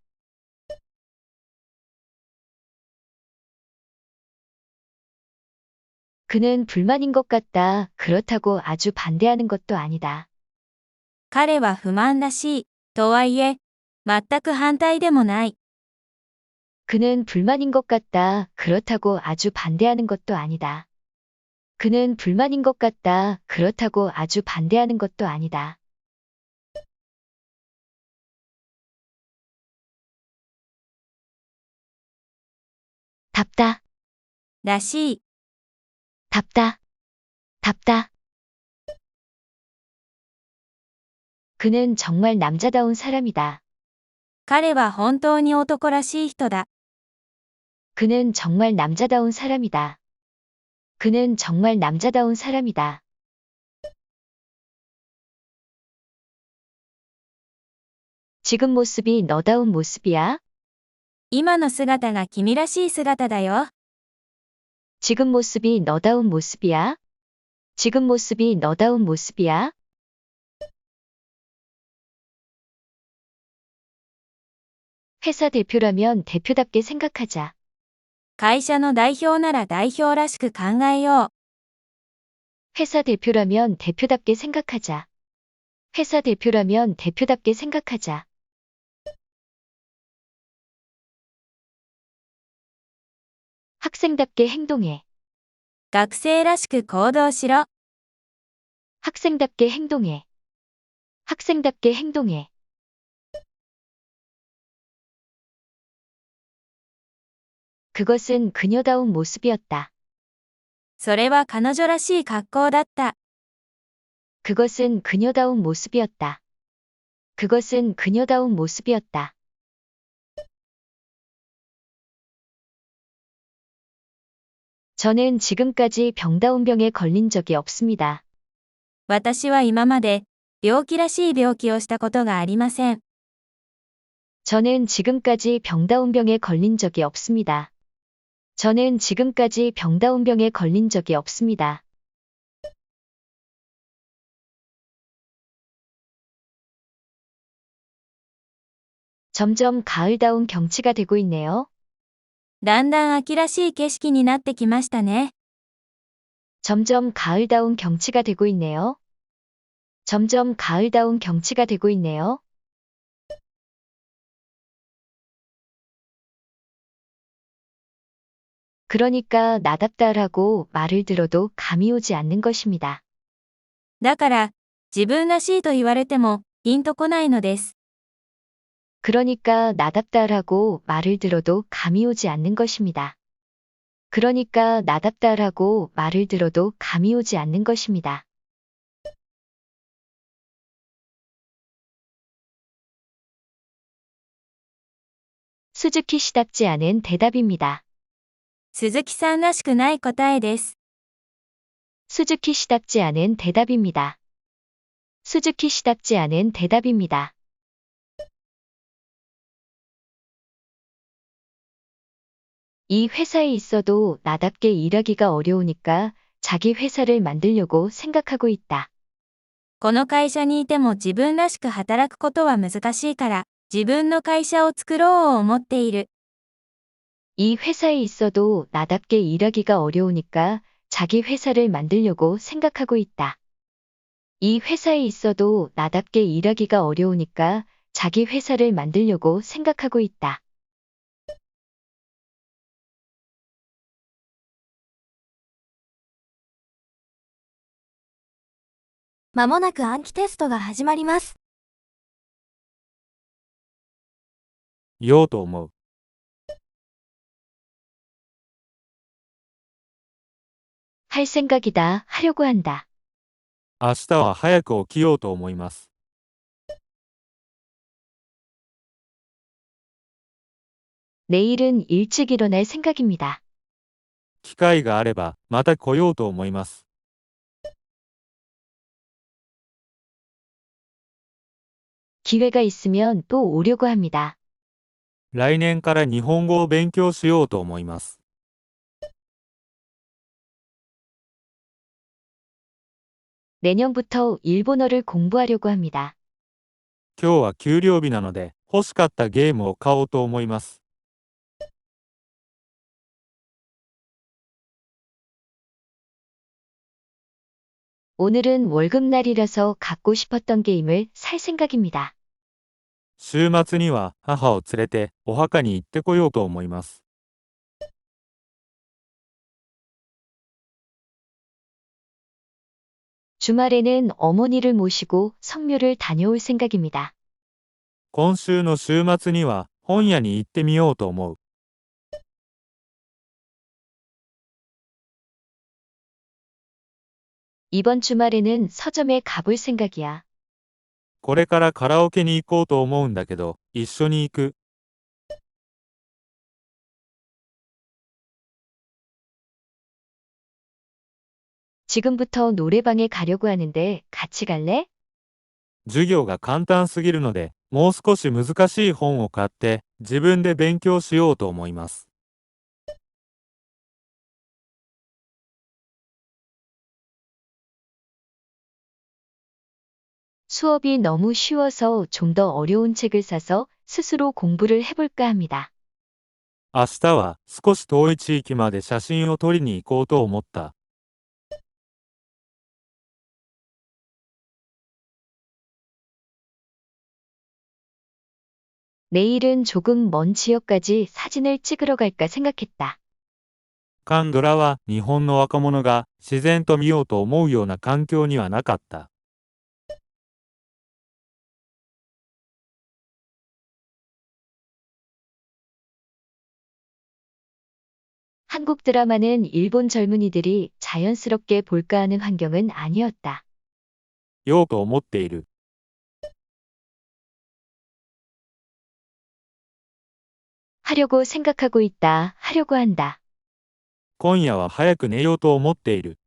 그는 불만인 것 같다. 그렇다고 아주 반대하는 것도 아니다. 彼は不満らしい。とはいえ、全く反対でもない。 그는 불만인 것 같다. 그렇다고 아주 반대하는 것도 아니다. 그는 불만인 것 같다. 그렇다고 아주 반대하는 것도 아니다. 답다. らしい。 답다. 답다. 그는 정말 남자다운 사람이다. 彼は本当に男らしい人だ。 그는 정말 남자다운 사람이다. 그는 정말 남자다운 사람이다. 지금 모습이 너다운 모습이야? 今の姿が君らしい姿だよ。 지금 모습이 너다운 모습이야? 지금 모습이 너다운 모습이야? 회사 대표라면 대표답게 생각하자. 会社の代表なら代表らしく考えよう。 회사 대표라면 대표답게 생각하자. 회사 대표라면 대표답게 생각하자. 학생답게 행동해. 学生らしく行動しろ。 학생답게 행동해. 학생답게 행동해. 그것은 그녀다운 모습이었다. それは彼女らしい格好だった。 그것은 그녀다운 모습이었다. 그것은 그녀다운 모습이었다. 저는 지금까지 병다운 병에 걸린 적이 없습니다. 私は今まで病気らしい病気をしたことがありません。 저는 지금까지 병다운 병에 걸린 적이 없습니다. 저는 지금까지 병다운 병에 걸린 적이 없습니다. 점점 가을다운 경치가 되고 있네요. だんだん秋らしい景色になってきましたね。 점점 가을다운 경치가 되고 있네요. 점점 가을다운 경치가 되고 있네요. 그러니까 나답다라고 말을 들어도 감이 오지 않는 것입니다. だから、自分らしいと言われても、ピンとこないのです。 그러니까 나답다라고 말을 들어도 감이 오지 않는 것입니다. 그러니까 나답다라고 말을 들어도 감이 오지 않는 것입니다. 스즈키 씨답지 않은 대답입니다. 鈴木さんらしくない答えです。 스즈키 씨답지 않은 대답입니다. 스즈키 씨답지 않은 대답입니다. 이 회사에 있어도 나답게 일하기가 어려우니까 자기 회사를 만들려고 생각하고 있다. この会社にいても自分らしく働くことは難しいから、自分の会社を作ろう思っている。 이 회사에 있어도 나답게 일하기가 어려우니까 자기 회사를 만들려고 생각하고 있다. 이 회사에 있어도 나답게 일하기가 어려우니까 자기 회사를 만들려고 생각하고 있다.まもなく暗記テストが始まります。言おうと思う。 할 생각이다. 하려고 한다. 明日は早く起きようと思います。 내일은 일찍 일어날 생각입니다. 機会があれば、また来ようと思います。 기회가 있으면 또 오려고 합니다. 来年から日本語を勉強しようと思います。 내년부터 일본어를 공부하려고 합니다. 今日は給料日なので、欲しかったゲームを買おうと思います。 오늘은 월급날이라서 갖고 싶었던 게임을 살 생각입니다. 週末には母を連れてお墓に行ってこようと思います。 주말에는 어머니를 모시고 성묘를 다녀올 생각입니다. 今週の週末には本屋に行ってみようと思う。 이번 주말에는 서점에 가볼 생각이야. これからカラオケに行こうと思うんだけど、一緒に行く。 지금부터 노래방에 가려고 하는데 같이 갈래? 授業が簡単すぎるので、もう少し難しい本を買って自分で勉強しようと思います。 수업이 너무 쉬워서 좀 더 어려운 책을 사서 스스로 공부를 해볼까 합니다. 明日は少し遠い地域まで写真を撮りに行こうと思った。 내일은 조금 먼 지역까지 사진을 찍으러 갈까 생각했다. カンドラは日本の若者が自然と見ようと思うような環境にはなかった。 한국 드라마는 일본 젊은이들이 자연스럽게 볼까 하는 환경은 아니었다. ようと思っている。 하려고 생각하고 있다. 하려고 한다. 今夜は早く寝ようと思っている。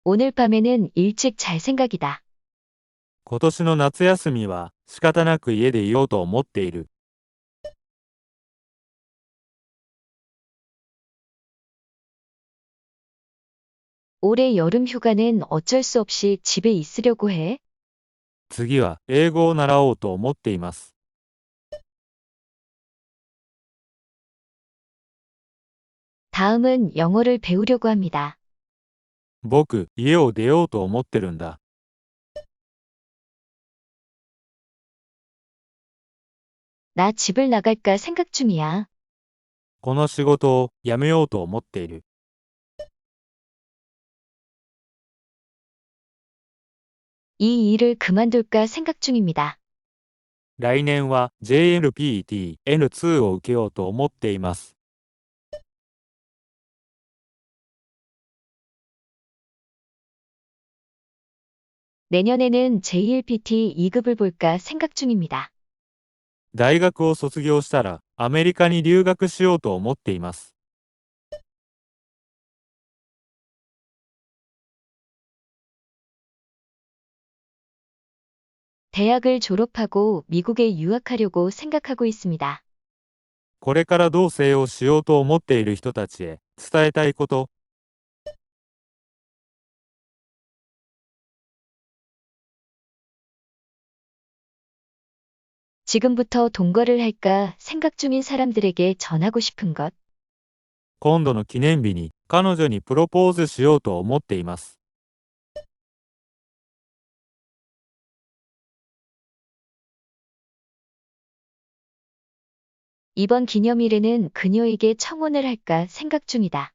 오늘 밤에는 일찍 잘 생각이다. 今年の夏休みは仕方なく家でいようと思っている。 올해 여름 휴가는 어쩔 수 없이 집에 있으려고 해. 次は英語を習おうと思っています。 다음은 영어를 배우려고 합니다. 僕、家を出ようと思ってるんだ。 나 집을 나갈까 생각 중이야. この仕事を辞めようと思っている。 이 일을 그만둘까 생각 중입니다. 来年は JLPT N2 を受けようと思っています。 내년에는 JLPT 2급을 볼까 생각 중입니다. 大学を卒業したらアメリカに留学しようと思っています。 대학을 졸업하고 미국에 유학하려고 생각하고 있습니다. これから同棲をしようと思っている人たちへ伝えたいこと。 지금부터 동거를 할까 생각 중인 사람들에게 전하고 싶은 것. 今度の記念日に彼女にプロポーズしようと思っています。 이번 기념일에는 그녀에게 청혼을 할까 생각 중이다.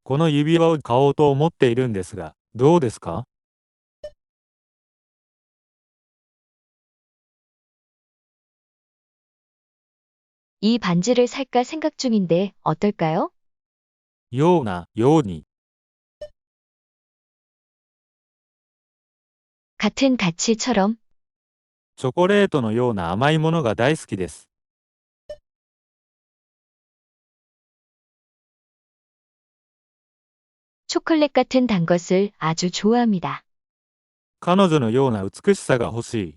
この指輪を買おうと思っているんですが、どうですか？ 이 반지를 살까 생각 중인데 어떨까요? ような、ように。 같은 가치처럼. チョコレートのような甘いものが大好きです。 초콜릿 같은 단 것을 아주 좋아합니다. 彼女のような美しさが欲しい。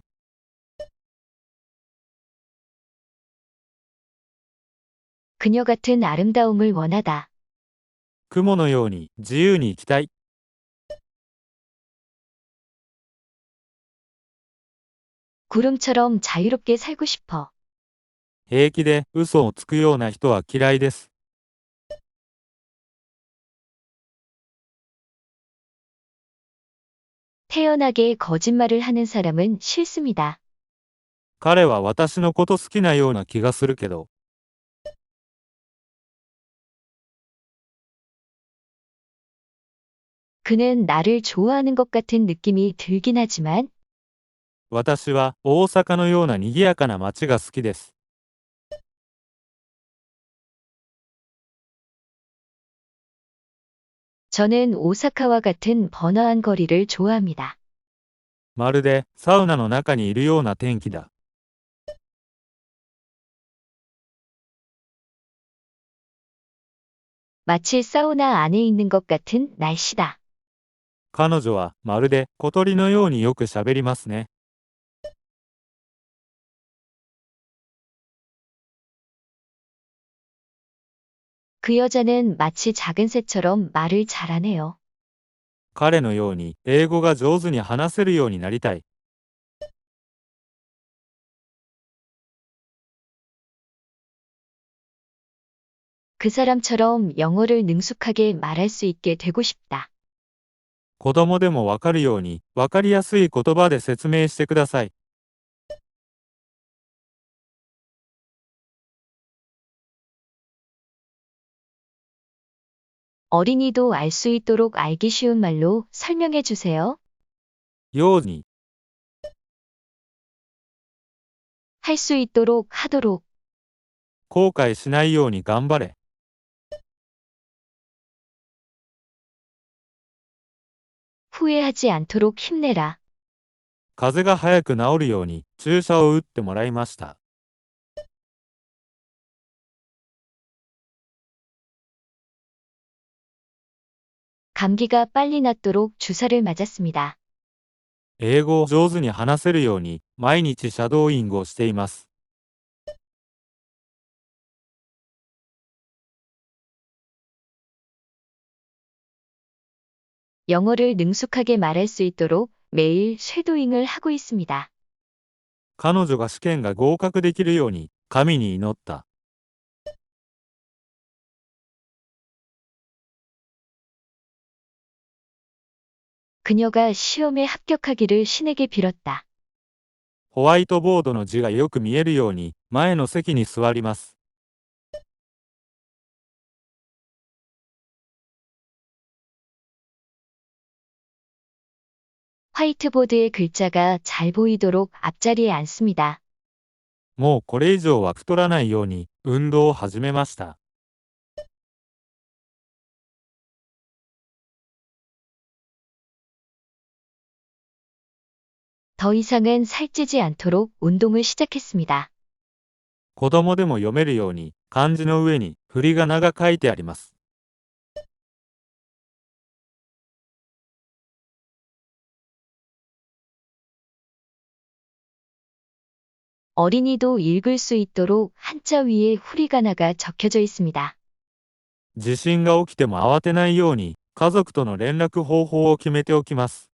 그녀 같은 아름다움을 원하다. 雲のように自由に生きたい。 구름처럼 자유롭게 살고 싶어. 平気で嘘をつくような人は嫌いです。 태연하게 거짓말을 하는 사람은 싫습니다. 彼は私のこと好きなような気がするけど。 그는 나를 좋아하는 것 같은 느낌이 들긴 하지만 私は大阪のような賑やかな街が好きです。 저는 오사카와 같은 번화한 거리를 좋아합니다. まるでサウナの中にいるような天気だ。 마치 사우나 안에 있는 것 같은 날씨다. 彼女はまるで小鳥のようによく喋りますね。 그 여자는 마치 작은 새처럼 말을 잘하네요. 彼のように英語が上手に話せるようになりたい。 그 사람처럼 영어를 능숙하게 말할 수 있게 되고 싶다. 子供でもわかるように、わかりやすい言葉で説明してください。 어린이도 알 수 있도록 알기 쉬운 말로 설명해 주세요. ように、 할 수 있도록 하도록. 後悔しないように頑張れ。 후회하지 않도록 힘내라. 風邪が早く治るように注射を打ってもらいました。 감기가 빨리 낫도록 주사를 맞았습니다. 英語を上手に話せるように毎日シャドーイングをしています。 영어를 능숙하게 말할 수 있도록 매일 쇄도잉을 하고 있습니다. 彼女が試験が合格できるように神に祈った。 그녀가 시험에 합격하기를 신에게 빌었다. ホワイトボードの字がよく見えるように前の席に座ります。 화이트보드의 글자가 잘 보이도록 앞자리에 앉습니다. もうこれ以上は太らないように運動を始めました。 더 이상은 살찌지 않도록 운동을 시작했습니다. 子供でも読めるように漢字の上に振り仮名が書いてあります。 어린이도 읽을 수 있도록 한자 위에 후리가나가 적혀져 있습니다. 地震が起きても慌てないように家族との連絡方法を決めておきます。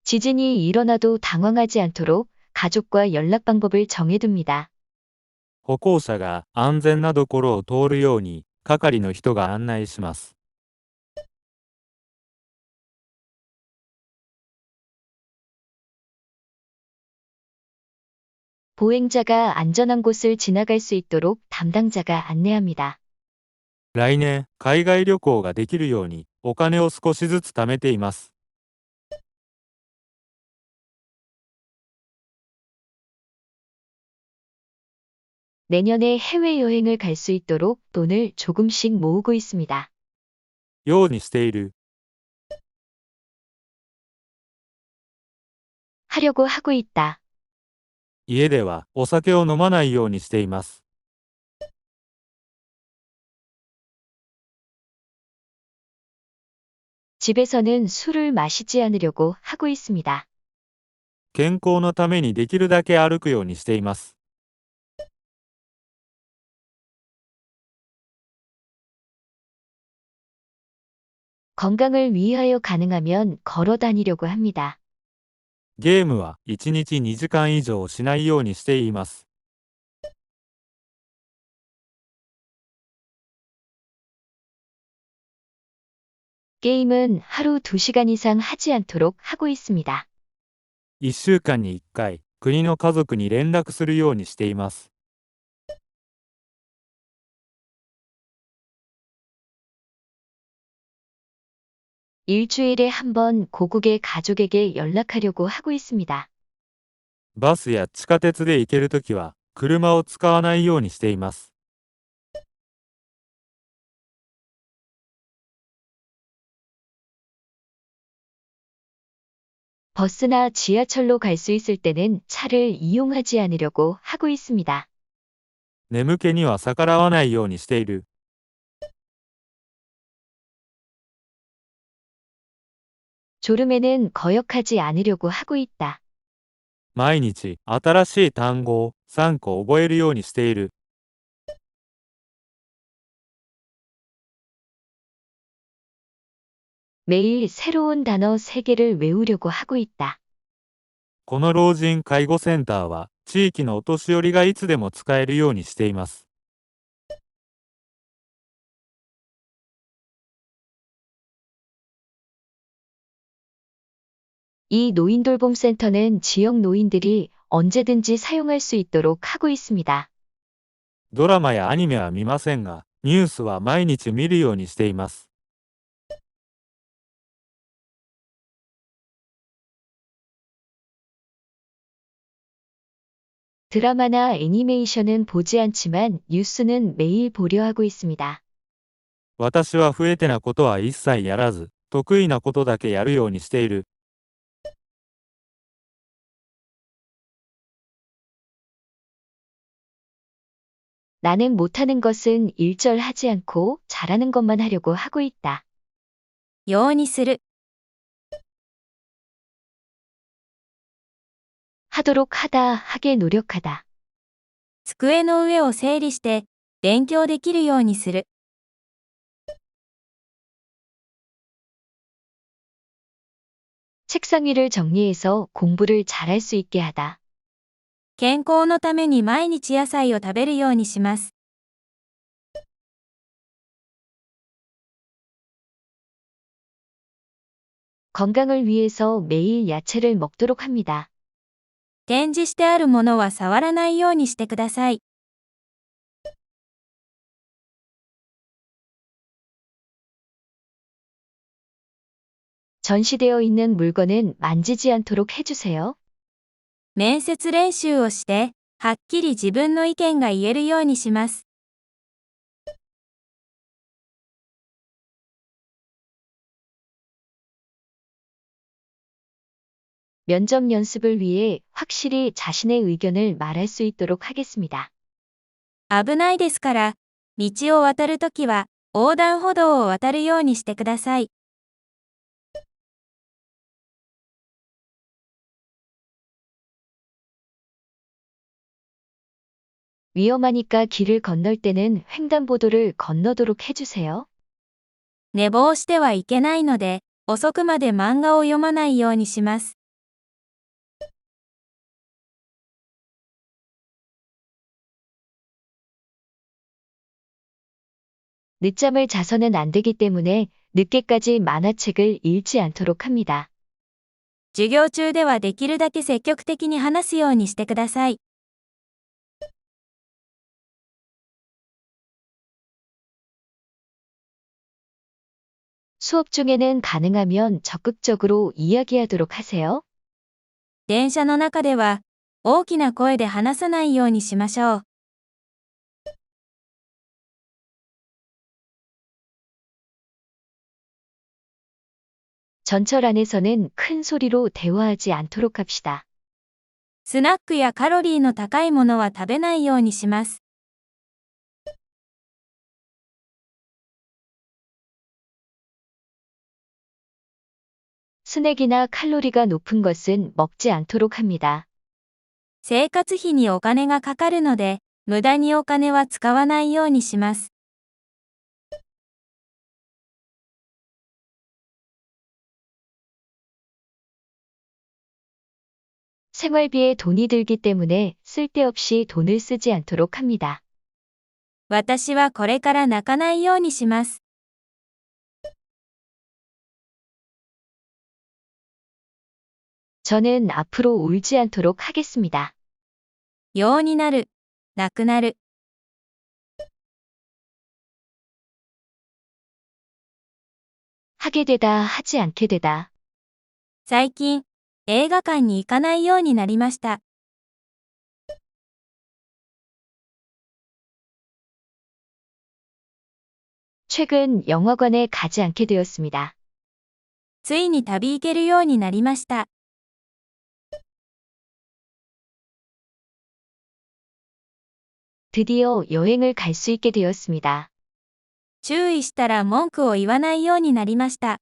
지진이 일어나도 당황하지 않도록 가족과 연락 방법을 정해둡니다. 歩行者が安全なところを通るように係の人が案内します。 보행자가 안전한 곳을 지나갈 수 있도록 담당자가 안내합니다. 来年海外旅行ができるようにお金を少しずつ貯めています。 내년에 해외여행을 갈 수 있도록 돈을 조금씩 모으고 있습니다. ようにしている。 하려고 하고 있다. 家ではお酒を飲まないようにしています。 집에서는 술을 마시지 않으려고 하고 있습니다. 健康のためにできるだけ歩くようにしています。 건강을 위하여 가능하면 걸어 다니려고 합니다. ゲームは1日2時間以上しないようにしています。 게임은 하루 2시간 이상 하지 않도록 하고 있습니다. 1週間に1回、国の家族に連絡するようにしています。 일주일에 한 번 고국의 가족에게 연락하려고 하고 있습니다. バスや地下鉄で行けるときは、車を使わないようにしています。 버스나 지하철로 갈 수 있을 때는 차를 이용하지 않으려고 하고 있습니다. 眠気には逆らわないようにしている。 졸음에는 거역하지 않으려고 하고 있다. 毎日、新しい単語を3個覚えるようにしている。 매일 새로운 단어 3개를 외우려고 하고 있다. この老人介護センターは、地域のお年寄りがいつでも使えるようにしています。 이 노인돌봄센터는 지역 노인들이 언제든지 사용할 수 있도록 하고 있습니다. ドラマやアニメは見ませんが、ニュースは毎日見るようにしています。 드라마나 애니메이션은 보지 않지만 뉴스는 매일 보려 하고 있습니다. 私は不得手なことは一切やらず、得意なことだけやるようにしている。 나는 못하는 것은 일절하지 않고 잘하는 것만 하려고 하고 있다. ようにする。 하도록 하다, 하게 노력하다. 机の上を整理して、勉強できるようにする。 책상 위를 정리해서 공부를 잘할 수 있게 하다. 健康のために毎日野菜を食べるようにします。 건강을 위해서 매일 야채를 먹도록 합니다. 展示してあるものは触らないようにしてください。 전시되어 있는 물건은 만지지 않도록 해주세요. 面接練習をして、はっきり自分の意見が言えるようにします。 면접 연습을 위해 확실히 자신의 의견을 말할 수 있도록 하겠습니다. 危ないですから、道を渡るときは、横断歩道を渡るようにしてください。 위험하니까 길을 건널 때는 횡단보도를 건너도록 해주세요. 寝坊してはいけないので、遅くまで漫画を読まないようにします。 늦잠을 자서는 안 되기 때문에 늦게까지 만화책을 읽지 않도록 합니다. 授業中ではできるだけ積極的に話すようにしてください。 수업 중에는 가능하면 적극적으로 이야기하도록 하세요. 電車の中では、大きな声で話さないようにしましょう。 전철 안에서는 큰 소리로 대화하지 않도록 합시다. スナックやカロリーの高いものは食べないようにします。 스낵이나 칼로리가 높은 것은 먹지 않도록 합니다. 生活費にお金がかかるので、無駄にお金は使わないようにします。 생활비에 돈이 들기 때문에 쓸데없이 돈을 쓰지 않도록 합니다. 私はこれから泣かないようにします。 저는 앞으로 울지 않도록 하겠습니다. ようになる。なくなる。 하게 되다, 하지 않게 되다. 最近、映画館に行かないようになりました。 최근 영화관에 가지 않게 되었습니다. ついに旅行けるようになりました。 드디어 여행을 갈 수 있게 되었습니다. 注意したら文句を言わないようになりました。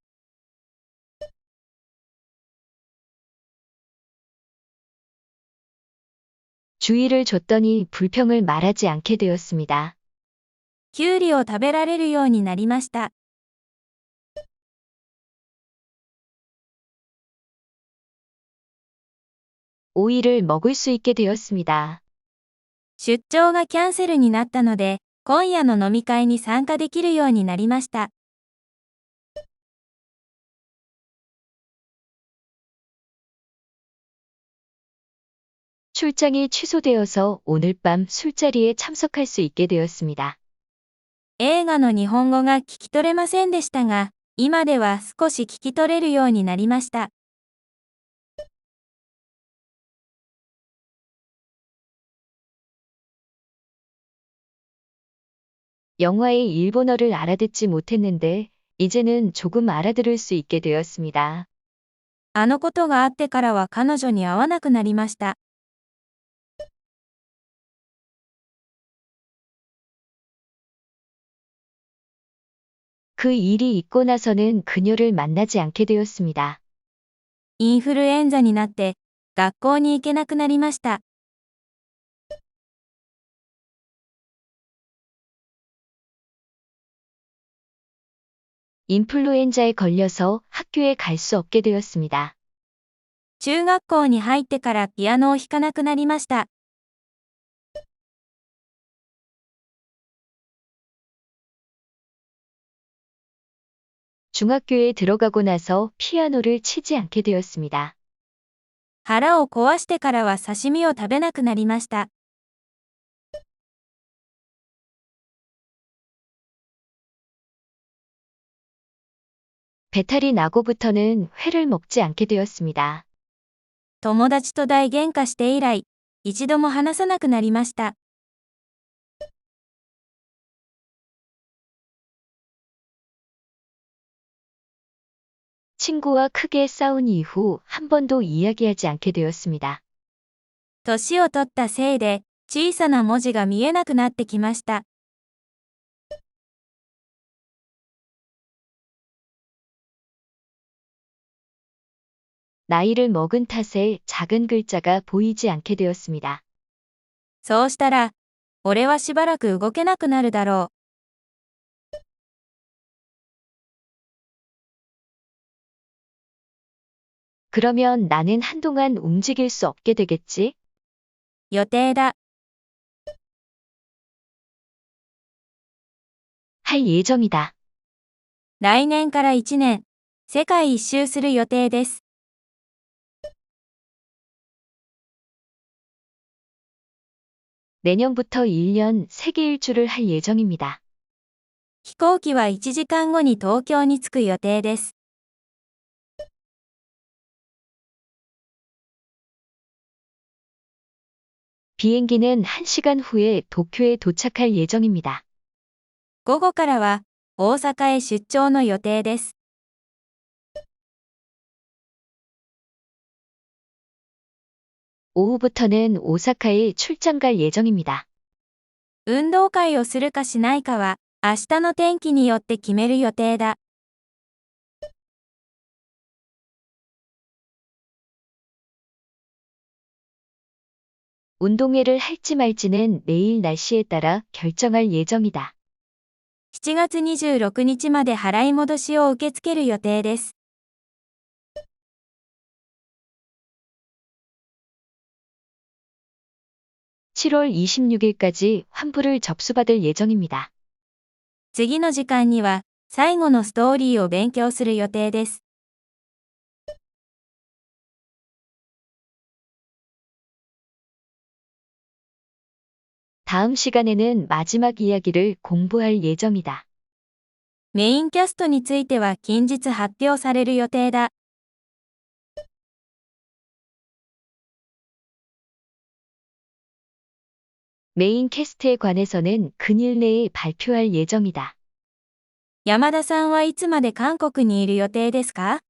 주의를 줬더니 불평을 말하지 않게 되었습니다. きゅうりを食べられるようになりました。 오이를 먹을 수 있게 되었습니다. 出張がキャンセルになったので、今夜の飲み会に参加できるようになりました。 출장이 취소되어서 오늘 밤 술자리에 참석할 수 있게 되었습니다. 映画の日本語が聞き取れませんでしたが、今では少し聞き取れるようになりました。 영화의 일본어를 알아듣지 못했는데 이제는 조금 알아들을 수 있게 되었습니다. あのことがあってからは彼女に会わなくなりました。 그 일이 있고 나서는 그녀를 만나지 않게 되었습니다. インフルエンザになって、学校に行けなくなりました。 인플루엔자에 걸려서 학교에 갈 수 없게 되었습니다. 中学校に入ってからピアノを弾かなくなりました。 중학교에 들어가고 나서 피아노를 치지 않게 되었습니다. 腹を壊してからは刺身を食べなくなりました。 배탈이 나고부터는 회를 먹지 않게 되었습니다. 友達と大喧嘩して以来、一度も話さなくなりました。 친구와 크게 싸운 이후 한 번도 이야기하지 않게 되었습니다. 年を取ったせいで、小さな文字が見えなくなってきました。 나이를 먹은 탓에 작은 글자가 보이지 않게 되었습니다. そうしたら、俺はしばらく動けなくなるだろう。 그러면 나는 한동안 움직일 수 없게 되겠지? 予定だ。 할 예정이다. 来年から1年、世界一周する予定です。 내년부터 1년 세계 일주를 할 예정입니다. 飛行機は1時間後に東京に着く予定です。 비행기는 1시간 후에 도쿄에 도착할 예정입니다. 午後からは、大阪へ出張の予定です。 오후부터는 오사카에 출장 갈 예정입니다. 運動会をするかしないかは、明日の天気によって決める予定だ。 운동회를 할지 말지는 내일 날씨에 따라 결정할 예정이다. 7月26日まで払い戻しを受け付ける予定です。 7월 26일까지 환불을 접수받을 예정입니다. 次の時間には、最後のストーリーを勉強する予定です。 다음 시간에는 마지막 이야기를 공부할 예정이다. メインキャストについては近日発表される予定だ。 메인 캐스트에 관해서는 근일 내에 발표할 예정이다. 山田さんはいつまで韓国にいる予定ですか？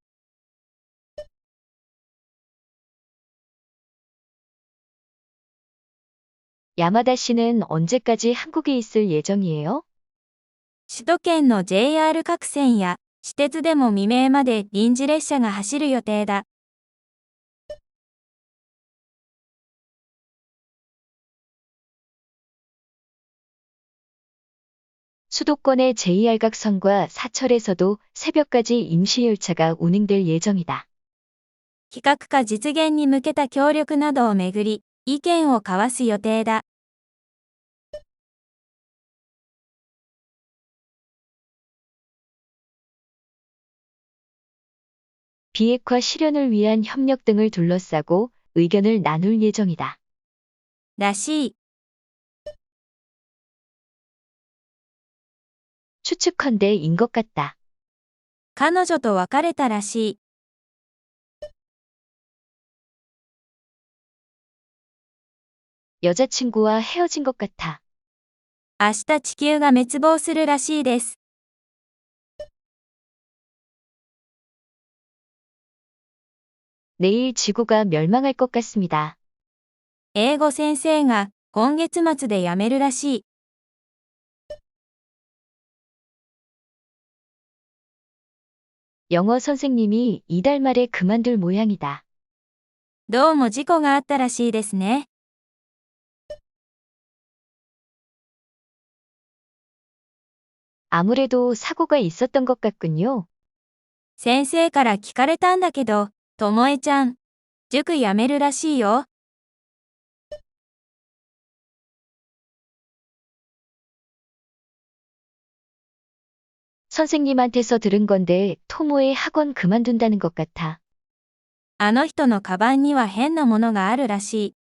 야마다 씨는 언제까지 한국에 있을 예정이에요? 首都圏の JR 各線や私鉄でも未明まで臨時列車が走る予定だ。 수도권의 JR각선과 사철에서도 새벽까지 임시열차가 운행될 예정이다. 企画化実現に向けた協力などをめぐり、意見を交わす予定だ。 비핵화 실현을 위한 협력 등을 둘러싸고 의견을 나눌 예정이다. らしい。 추측컨대 인 것 같다. 彼女と別れたらしい。 여자친구와 헤어진 것 같아. 明日地球が滅亡するらしいです。 내일 지구가 멸망할 것 같습니다. 英語先生が今月末で辞めるらしい。 영어 선생님이 이달 말에 그만둘 모양이다. どうも事故があったらしいですね。 아무래도 사고가 있었던 것 같군요. 先生から聞かれたんだけど、ともえちゃん、塾辞めるらしいよ。 선생님한테서 들은 건데 토모의 학원 그만둔다는 것 같아. あの人のカバンには変なものがあるらしい。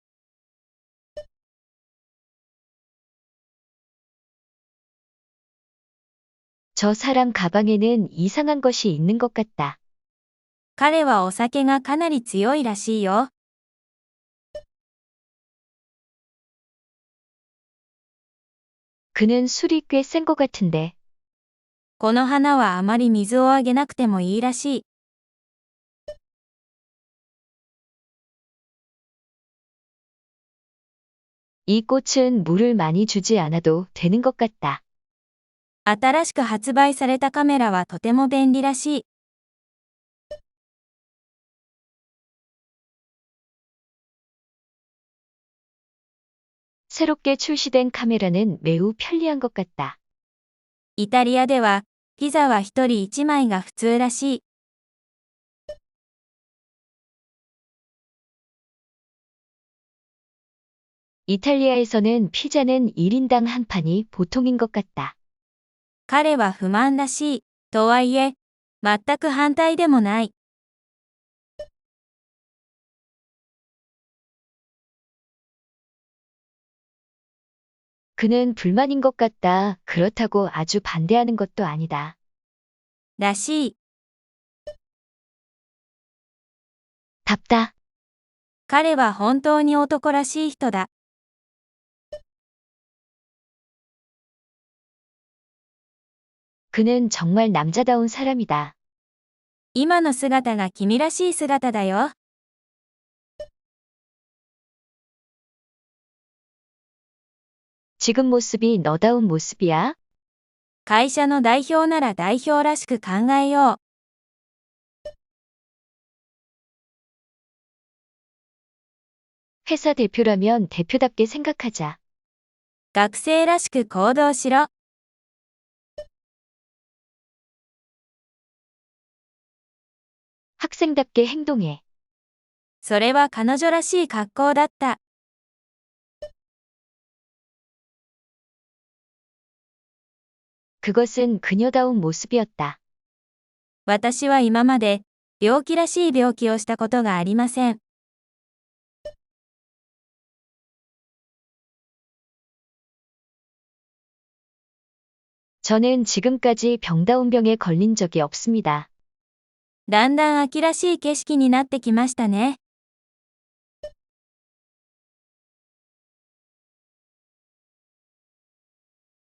저 사람 가방에는 이상한 것이 있는 것 같다. 彼はお酒がかなり強いらしいよ。 그는 술이 꽤 센 것 같은데. この花はあまり水をあげなくてもいいらしい。 이 꽃은 물을 많이 주지 않아도 되는 것 같다. 新しく発売されたカメラはとても便利らしい。 새롭게 출시된 카메라는 매우 편리한 것 같다. イタリアでは、ピザは一人一枚が普通らしい。 이탈리아에서는 피자는 1인당 한 판이 보통인 것 같다. 彼は不満らしい。とはいえ、全く反対でもない。 그는 불만인 것 같다. 그렇다고 아주 반대하는 것도 아니다. らしい。 답다. 彼は本当に男らしい人だ。 그는 정말 남자다운 사람이다. 今の姿が君らしい姿だよ。 지금 모습이 너다운 모습이야? 会社の代表なら代表らしく考えよう。 회사 대표라면 대표답게 생각하자. 学生らしく行動しろ。 학생답게 행동해. それは彼女らしい格好だった。 그것은 그녀다운 모습이었다. 私は今まで、病気らしい病気をしたことがありません。저는 지금까지 병다운 병에 걸린 적이 없습니다. だんだん秋らしい景色になってきましたね。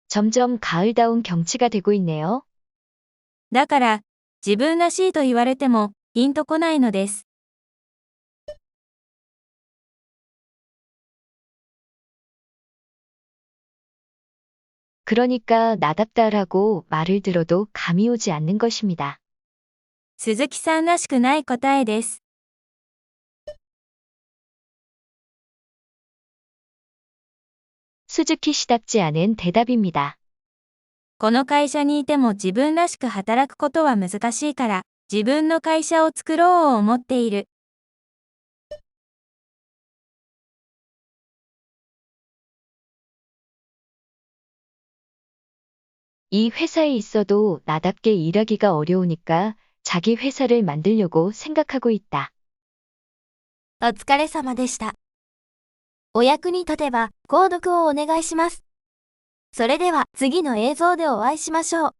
점점 가을다운 경치가 되고 있네요. だから、自分らしいと言われても、ピンとこないのです。 그러니까 나답다라고 말을 들어도 감이 오지 않는 것입니다. 鈴木さんらしくない答えです。 스즈키 씨답지 않은 대답입니다. この会社にいても自分らしく働くことは難しいから、自分の会社を作ろうを思っている。 이 회사에 있어도 나답게 일하기가 어려우니까 자기 회사를 만들려고 생각하고 있다. お疲れ様でした。お役に立てば、購読をお願いします。それでは次の映像でお会いしましょう。